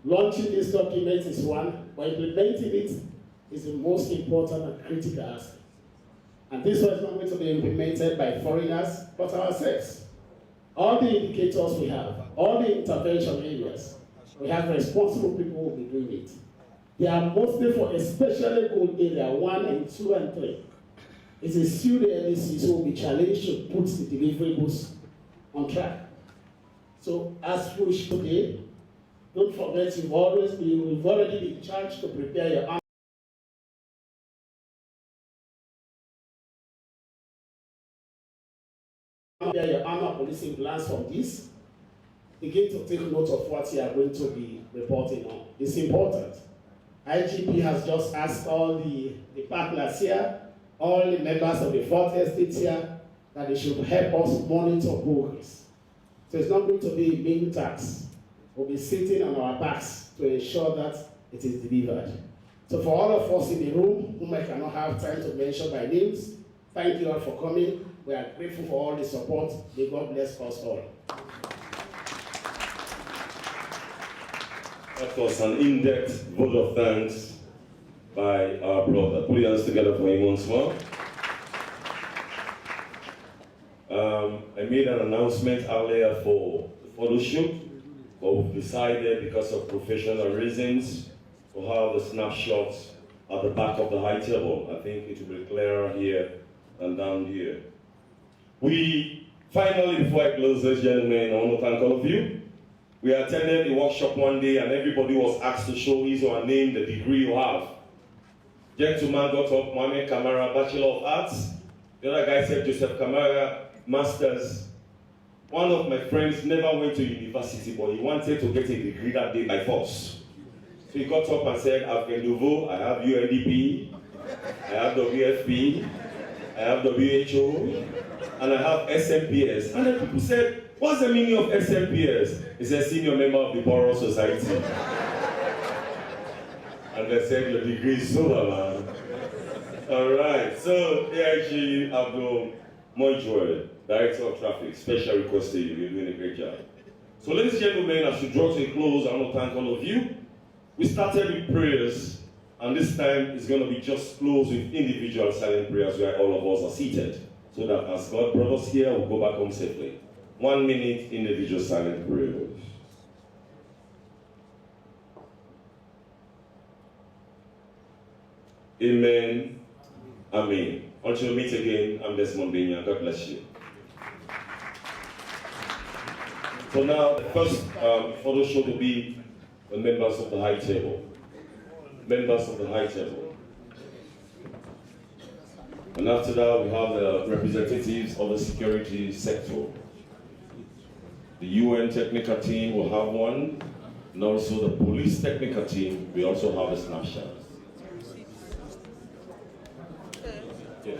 [SPEAKER 6] Launching this document is one, but implementing it is the most important and critical aspect. And this was not going to be implemented by foreigners, but ourselves. All the indicators we have, all the intervention areas, we have responsible people who will be doing it. They are mostly for especially goal area 1 and 2 and 3. It is still the LDCs who will be challenged to put the deliverables on track. So as we today, don't forget you've already been charged to prepare your armor policing plans from this. Begin to take note of what you are going to be reporting on. It's important. IGP has just asked all the partners here, all the members of the fourth estate here, that they should help us monitor progress. So it's not going to be a main tax. We'll be sitting on our backs to ensure that it is delivered. So for all of us in the room, whom I cannot have time to mention by names, thank you all for coming. We are grateful for all the support. May God bless us all.
[SPEAKER 2] That was an in-depth vote of thanks by our brother. Put your hands together for him once more. I made an announcement earlier for the photo shoot, but we've decided because of professional reasons to have the snapshots at the back of the high table. I think it will be clearer here than down here. We finally, before I close this, gentlemen, I want to thank all of you. We attended a workshop one day and everybody was asked to show his or her name, the degree you have. Gentleman got up, Mohamed Kamara, Bachelor of Arts. The other guy said Joseph Kamara, Masters. One of my friends never went to university, but he wanted to get a degree that day by force. So he got up and said, I have Nouveau, I have UNDP, I have WFP, I have WHO, and I have SMPS. And then people said, what's the meaning of SMPS? He said, Senior Member of the Borough Society. And they said, your degree is over, man. All right, so AIG Abdul Mojoy, Director of Traffic, special request to you. You're doing a great job. So ladies and gentlemen, as we draw to a close, I want to thank all of you. We started with prayers, and this time it's going to be just close with individual silent prayers where all of us are seated, so that as God brought us here, we'll go back home safely. 1 minute individual silent prayers. Amen. Amen. Until we meet again, I'm Desmond Benya. God bless you. So now, the first photo shoot will be the members of the high table. Members of the high table. And after that, we have the representatives of the security sector. The UN technical team will have one, and also the police technical team, we also have a snapshot. Yeah.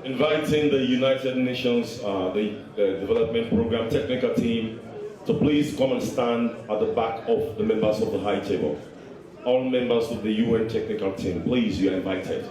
[SPEAKER 2] Inviting the United Nations, the Development Program technical team to please come and stand at the back of the members of the high table. All members of the UN technical team, please, you are invited.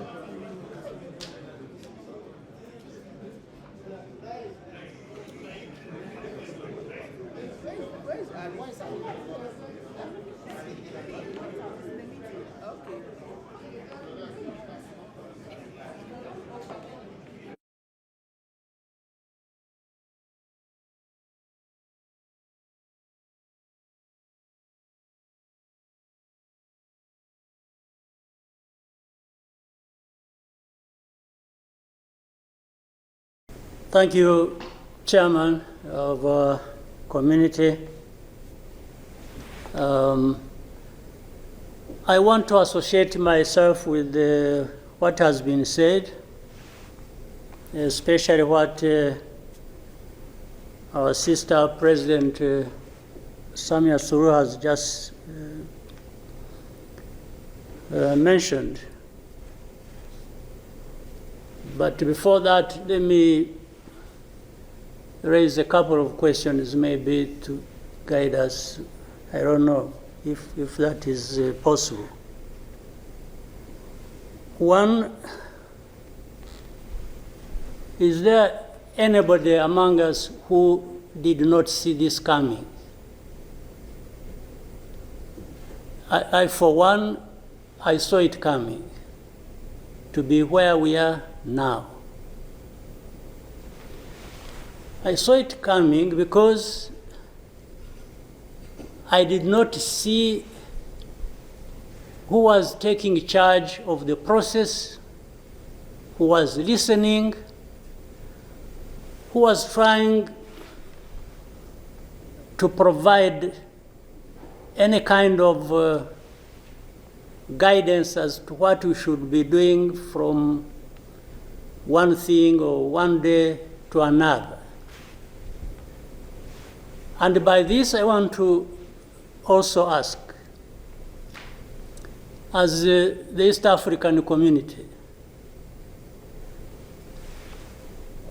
[SPEAKER 7] Thank you, Chairman of Community. I want to associate myself with what has been said, especially what our sister President Samia Suluhu has just mentioned. But before that, let me raise a couple of questions maybe to guide us. I don't know if that is possible. One, is there anybody among us who did not see this coming? I for one, I saw it coming to be where we are now. I saw it coming because I did not see who was taking charge of the process, who was listening, who was trying to provide any kind of guidance as to what we should be doing from one thing or one day to another. And by this, I want to also ask, as the East African community,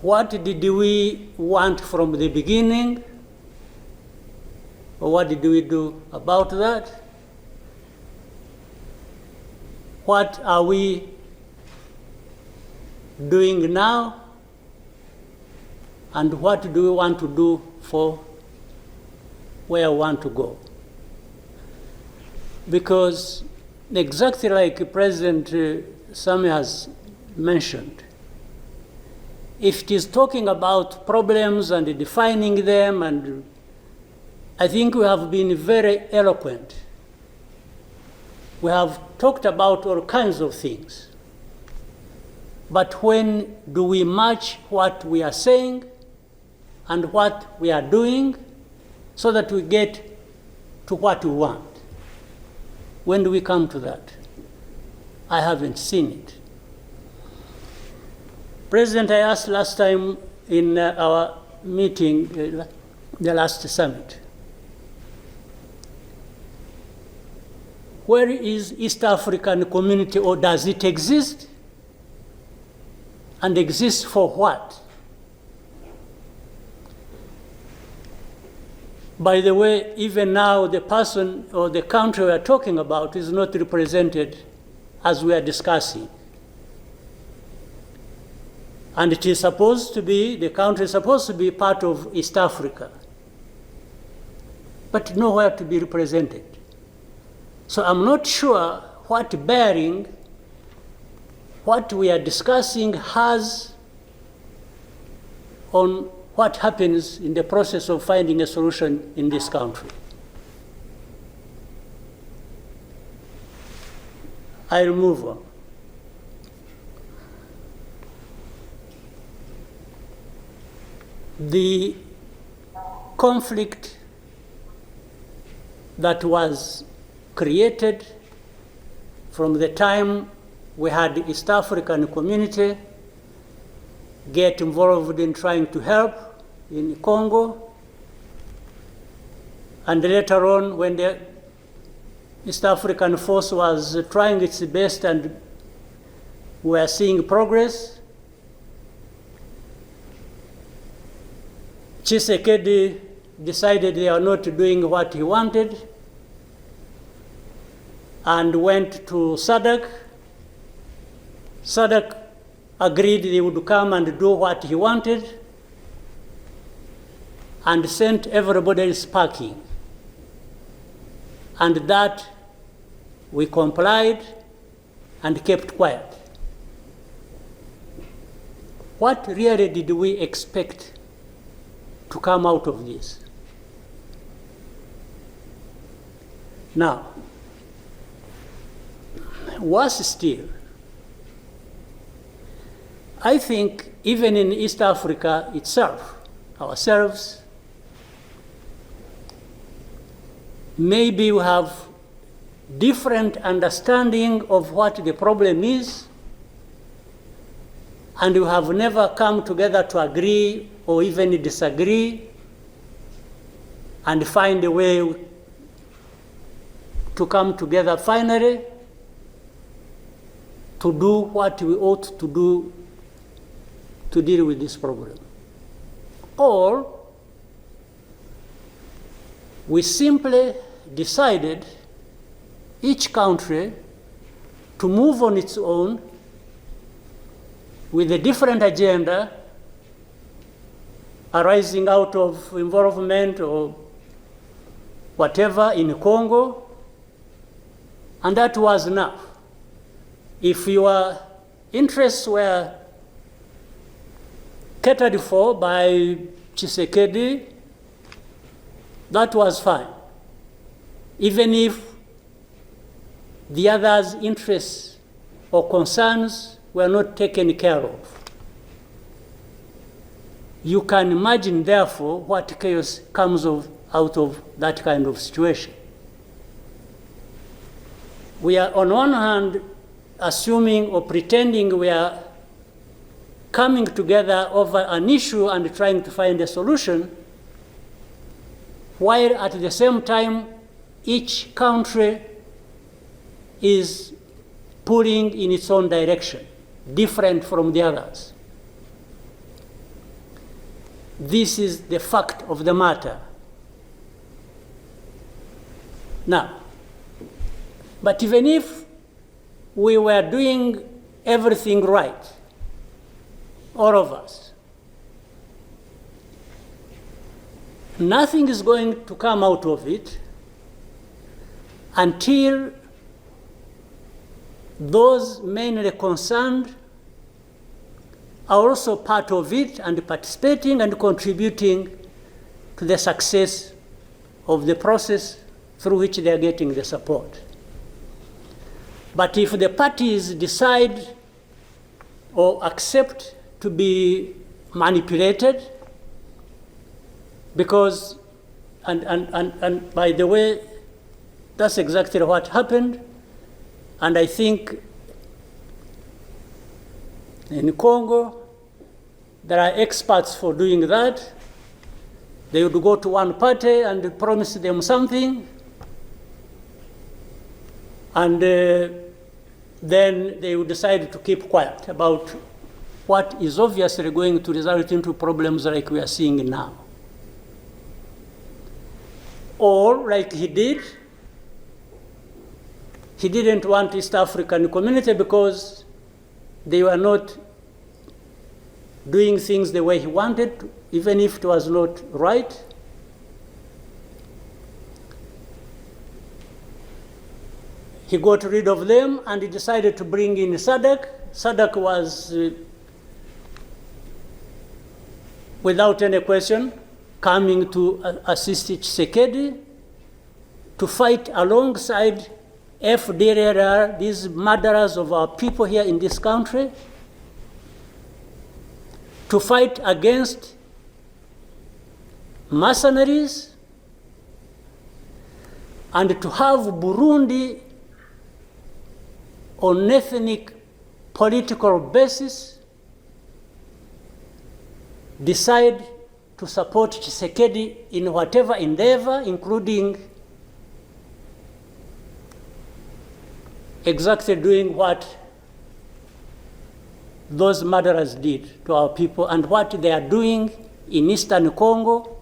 [SPEAKER 7] what did we want from the beginning, or what did we do about that? what are we doing now, and what do we want to do for where we want to go. Because exactly like President Sami has mentioned, if it is talking about problems and defining them, and I think we have been very eloquent. We have talked about all kinds of things. But when do we match what we are saying and what we are doing so that we get to what we want? When do we come to that? I haven't seen it. President, I asked last time in our meeting, the last summit, where is East African community, or does it exist? And exist for what? By the way, even now the person or the country we are talking about is not represented as we are discussing. And it is supposed to be, the country is supposed to be part of East Africa, but nowhere to be represented. So I'm not sure what bearing what we are discussing has on what happens in the process of finding a solution in this country. I'll move on. The conflict that was created from the time we had the East African community get involved in trying to help in Congo, and later on when the East African force was trying its best and we are seeing progress, Tshisekedi decided they are not doing what he wanted and went to SADC. SADC agreed they would come and do what he wanted and sent everybody packing. And that we complied and kept quiet. What really did we expect to come out of this? Now, worse still, I think even in East Africa itself, ourselves, maybe we have different understanding of what the problem is, and we have never come together to agree or even disagree and find a way to come together finally to do what we ought to do to deal with this problem. Or we simply decided, each country, to move on its own with a different agenda arising out of involvement or whatever in Congo, and that was enough. If your interests were catered for by Tshisekedi, that was fine, even if the others' interests or concerns were not taken care of. You can imagine, therefore, what chaos comes out of that kind of situation. We are, on one hand, assuming or pretending we are coming together over an issue and trying to find a solution, while at the same time, each country is pulling in its own direction, different from the others. This is the fact of the matter. Now, but even if we were doing everything right, all of us. Nothing is going to come out of it until those mainly concerned are also part of it and participating and contributing to the success of the process through which they are getting the support. But if the parties decide or accept to be manipulated, because, and by the way, that's exactly what happened. And I think in Congo, there are experts for doing that. They would go to one party and promise them something, and then they would decide to keep quiet about what is obviously going to result into problems like we are seeing now. Or, like he did, he didn't want East African community because they were not doing things the way he wanted, even if it was not right. He got rid of them and he decided to bring in SADC. SADC was, without any question, coming to assist Tshisekedi to fight alongside FDLR, these murderers of our people here in this country, to fight against mercenaries, and to have Burundi on ethnic political basis decide to support Tshisekedi in whatever endeavor, including exactly doing what those murderers did to our people and what they are doing in Eastern Congo.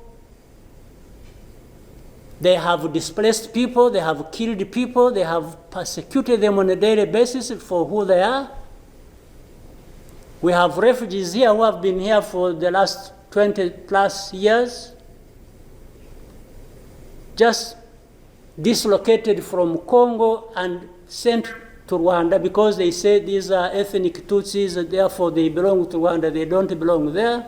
[SPEAKER 7] They have displaced people, they have killed people, they have persecuted them on a daily basis for who they are. We have refugees here who have been here for the last 20 plus years, just dislocated from Congo and sent to Rwanda because they say these are ethnic Tutsis, and therefore they belong to Rwanda, they don't belong there.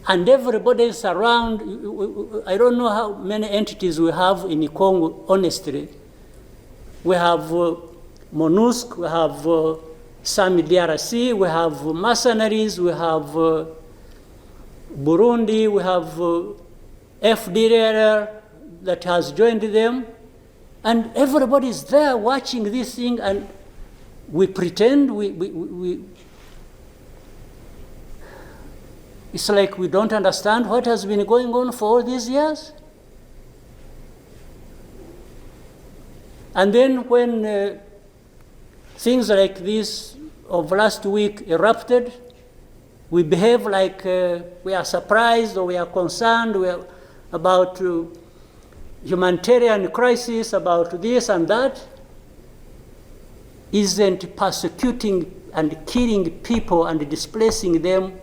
[SPEAKER 7] And everybody is around. I don't know how many entities we have in Congo, honestly. We have MONUSC, we have SAMI DRC, we have mercenaries, we have Burundi, we have FDLR that has joined them. And everybody is there watching this thing, and we pretend it's like we don't understand what has been going on for all these years. And then when things like this of last week erupted, we behave like we are surprised or we are concerned about humanitarian crisis, about this and that. Isn't persecuting and killing people and displacing them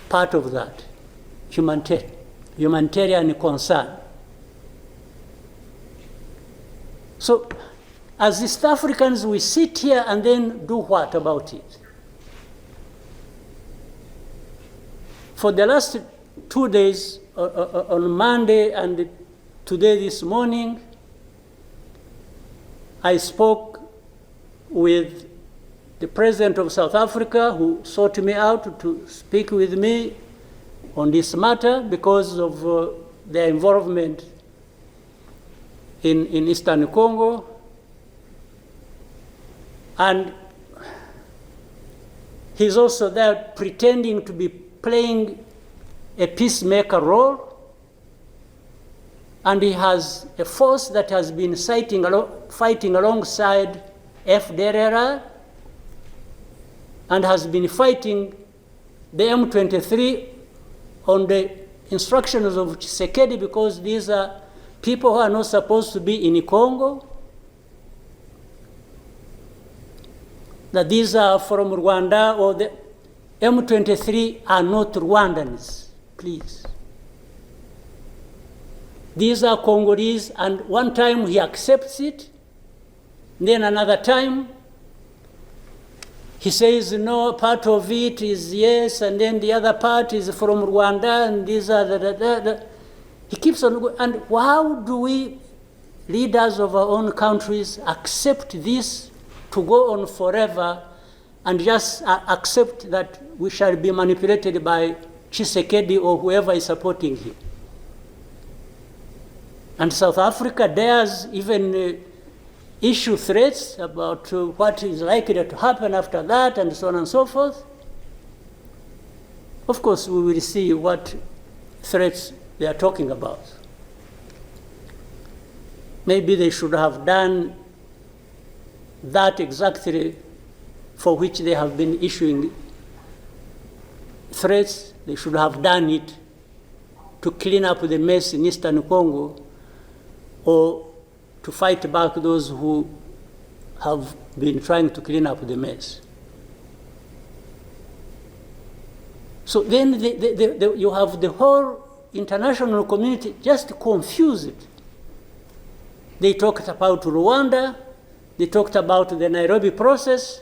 [SPEAKER 7] part of that humanitarian concern? So as East Africans, we sit here and then do what about it? For the last 2 days, on Monday and today this morning, I spoke with the president of South Africa, who sought me out to speak with me on this matter because of their involvement in Eastern Congo. And he's also there pretending to be playing a peacemaker role. And he has a force that has been fighting alongside FDLR and has been fighting the M23 on the instructions of Tshisekedi, because these are people who are not supposed to be in Congo, that these are from Rwanda, or the M23 are not Rwandans, please. These are Congolese, and one time he accepts it, then another time he says no, part of it is yes, and then the other part is from Rwanda, and these are he keeps on going. And how do we, leaders of our own countries, accept this to go on forever and just accept that we shall be manipulated by Tshisekedi or whoever is supporting him? And South Africa dares even issue threats about what is likely to happen after that, and so on and so forth. Of course, we will see what threats they are talking about. Maybe they should have done that exactly for which they have been issuing threats. They should have done it to clean up the mess in Eastern Congo, or to fight back those who have been trying to clean up the mess. So then you have the whole international community just confused. They talked about Rwanda, they talked about the Nairobi process.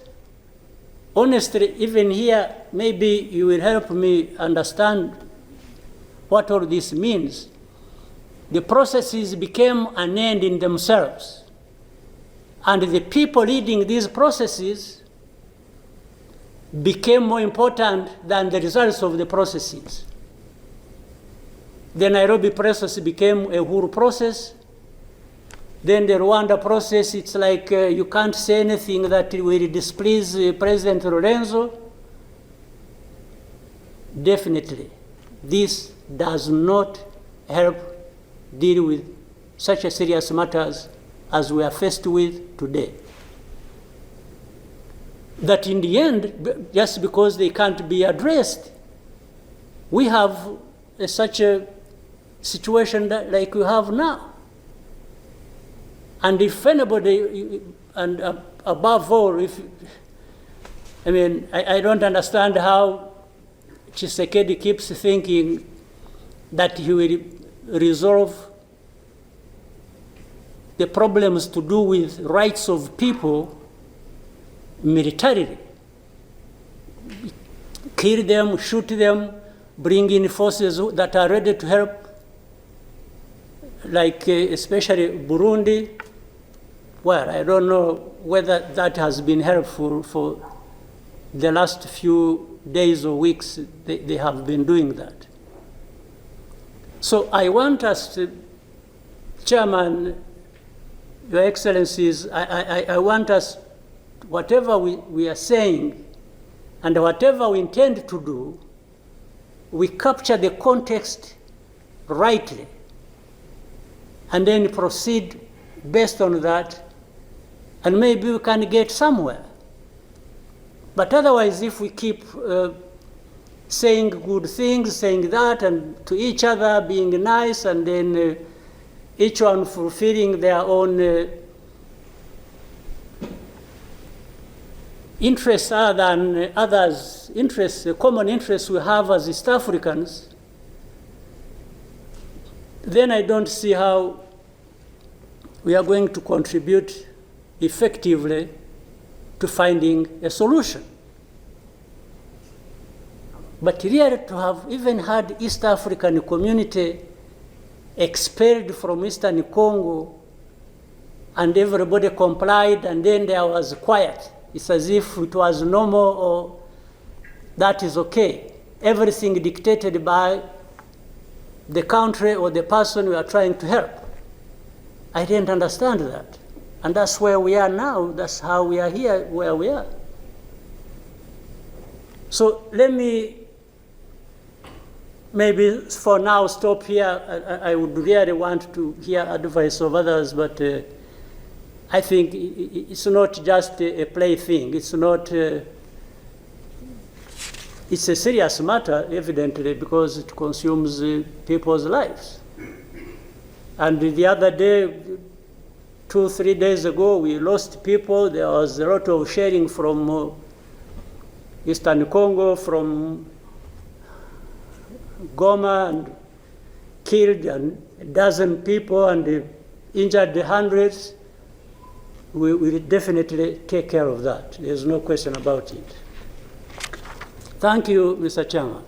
[SPEAKER 7] Honestly, even here, maybe you will help me understand what all this means. The processes became an end in themselves. And the people leading these processes became more important than the results of the processes. The Nairobi process became a Uhuru process. Then the Rwanda process, it's like you can't say anything that will displease President Lorenzo. Definitely, this does not help deal with such a serious matters as we are faced with today. That in the end, just because they can't be addressed, we have such a situation like we have now. And if anybody, and above all, I don't understand how Tshisekedi keeps thinking that he will resolve the problems to do with rights of people militarily. Kill them, shoot them, bring in forces that are ready to help, like especially Burundi. Well, I don't know whether that has been helpful for the last few days or weeks. They have been doing that. So I want us to, Chairman, Your Excellencies, I want us, whatever we are saying and whatever we intend to do, we capture the context rightly and then proceed based on that, and maybe we can get somewhere. But otherwise, if we keep saying good things, saying that, and to each other being nice, and then each one fulfilling their own interests other than others' interests, the common interests we have as East Africans, then I don't see how we are going to contribute effectively to finding a solution. But really, to have even had East African community expelled from Eastern Congo and everybody complied and then there was quiet. It's as if it was normal or that is okay. Everything dictated by the country or the person we are trying to help. I didn't understand that. And that's where we are now. That's how we are here, where we are. So let me maybe for now stop here. I would really want to hear advice of others, but I think it's not just a plaything. It's not, it's a serious matter, evidently, because it consumes people's lives. And the other day, 2-3 days ago, we lost people. There was a lot of shelling from Eastern Congo, from Goma, and killed a dozen people and injured hundreds. We will definitely take care of that. There's no question about it. Thank you, Mr. Chairman.